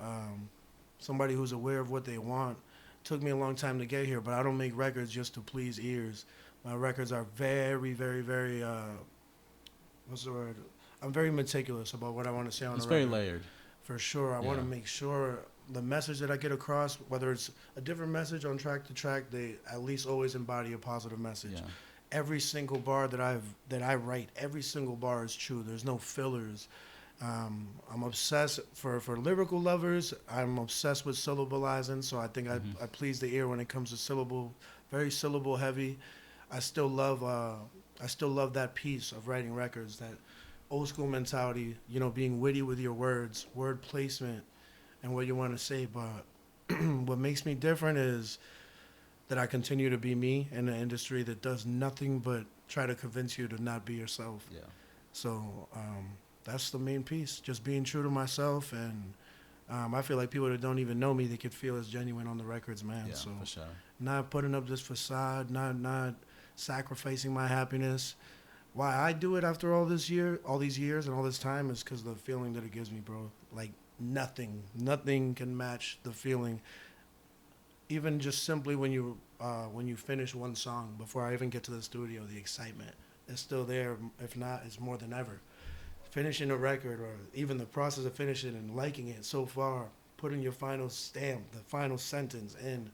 somebody who's aware of what they want, took me a long time to get here, but I don't make records just to please ears. My records are very, very, very, what's the word? I'm very meticulous about what I want to say on the record. It's very layered. For sure. I want to make sure the message that I get across, whether it's a different message on track to track, they at least always embody a positive message. Yeah. Every single bar that I write, every single bar is true. There's no fillers. I'm obsessed for lyrical lovers. I'm obsessed with syllabalizing, so I think I please the ear when it comes to syllable, very syllable heavy. I still love that piece of writing records, that old school mentality, you know, being witty with your words, word placement, and what you want to say. But what makes me different is that I continue to be me in an industry that does nothing but try to convince you to not be yourself. Yeah. So that's the main piece, just being true to myself. And I feel like people that don't even know me, they could feel as genuine on the records, man. Yeah, so for sure. Not putting up this facade, not sacrificing my happiness. Why I do it after all these years and all this time is because the feeling that it gives me, bro. Like nothing can match the feeling. Even just simply when you finish one song, before I even get to the studio, the excitement is still there. If not, it's more than ever. Finishing a record, or even the process of finishing and liking it so far, putting your final stamp, the final sentence in,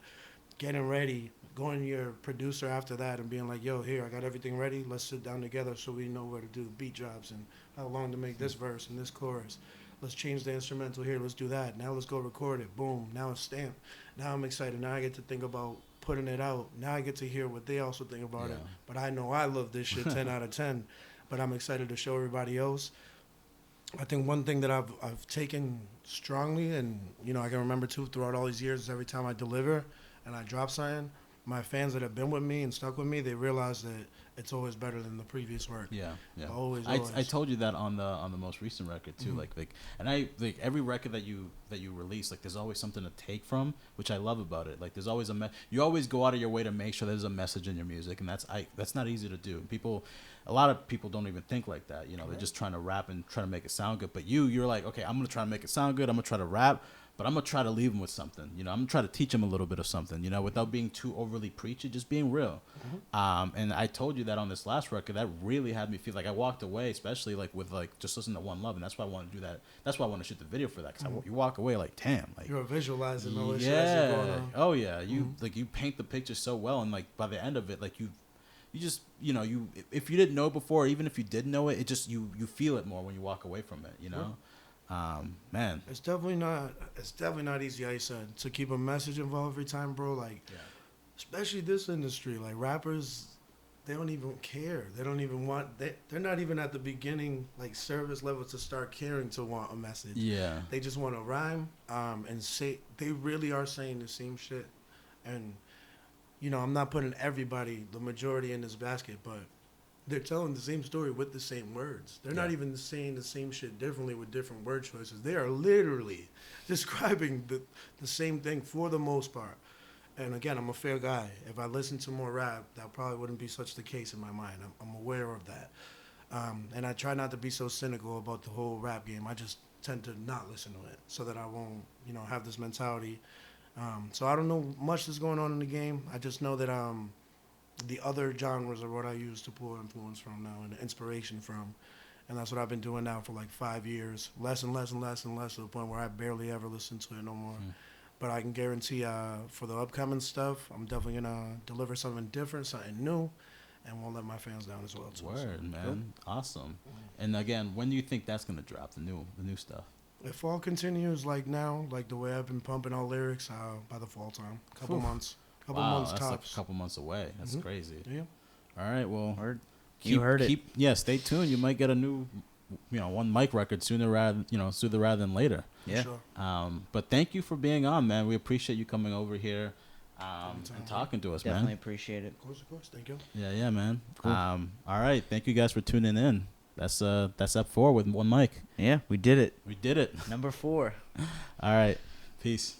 getting ready, going to your producer after that and being like, yo, here, I got everything ready. Let's sit down together so we know where to do beat drops and how long to make this verse and this chorus. Let's change the instrumental here. Let's do that. Now let's go record it. Boom. Now it's stamped. Now I'm excited. Now I get to think about putting it out. Now I get to hear what they also think about it. But I know I love this shit 10 out of 10. But I'm excited to show everybody else. I think one thing that I've taken strongly, and, you know, I can remember, too, throughout all these years, is every time I deliver and I drop something, my fans that have been with me and stuck with me, they realize that it's always better than the previous work. Yeah. Always. I told you that on the most recent record too. And I every record that you release, like, there's always something to take from, which I love about it. Like, there's always you always go out of your way to make sure there's a message in your music, and that's not easy to do. A lot of people don't even think like that. You know, they're just trying to rap and try to make it sound good. But you're like, okay, I'm gonna try to make it sound good. I'm gonna try to rap. But I'm going to try to leave them with something. You know, I'm going to try to teach them a little bit of something, you know, without being too overly preachy, just being real. And I told you that on this last record, that really had me feel like I walked away, especially like with like just listening to One Love. And that's why I want to do that. That's why I want to shoot the video for that. Because you walk away like, damn. Like, you're visualizing all this shit as you're going on. Oh, yeah. You you paint the picture so well. And like by the end of it, like you just, you know, if you didn't know before, even if you did know it, it just, you feel it more when you walk away from it, you know? Man, it's definitely not easy. I said, to keep a message involved every time, bro. Like, especially this industry, like rappers, they don't even care. They don't even want. They're not even at the beginning, like, service level to start caring to want a message. Yeah, they just want to rhyme, and say. They really are saying the same shit, and, you know, I'm not putting everybody, the majority, in this basket, but they're telling the same story with the same words. They're not even saying the same shit differently with different word choices. They are literally describing the same thing for the most part. And again, I'm a fair guy. If I listened to more rap, that probably wouldn't be such the case in my mind. I'm aware of that. And I try not to be so cynical about the whole rap game. I just tend to not listen to it so that I won't, you know, have this mentality. So I don't know much that's going on in the game. I just know that the other genres are what I use to pull influence from now and inspiration from. And that's what I've been doing now for like 5 years. Less and less and less and less, to the point where I barely ever listen to it no more. But I can guarantee for the upcoming stuff, I'm definitely going to deliver something different, something new, and won't let my fans down as well. Word, man. Awesome. And again, when do you think that's going to drop, the new stuff? If all continues like now, like the way I've been pumping all lyrics, by the fall time, couple months. Months that's tops. Like a couple months away. That's crazy. Yeah. All right. Well, you heard it. Yeah. Stay tuned. You might get a new, you know, One Mic record sooner rather than later. Yeah. Sure. But thank you for being on, man. We appreciate you coming over here, and talking to us, Definitely man. appreciate it. Of course. Thank you. Yeah, man. Cool. All right. Thank you guys for tuning in. That's EP04 with One Mic. Yeah, we did it. We did it. Number 4. All right. Peace.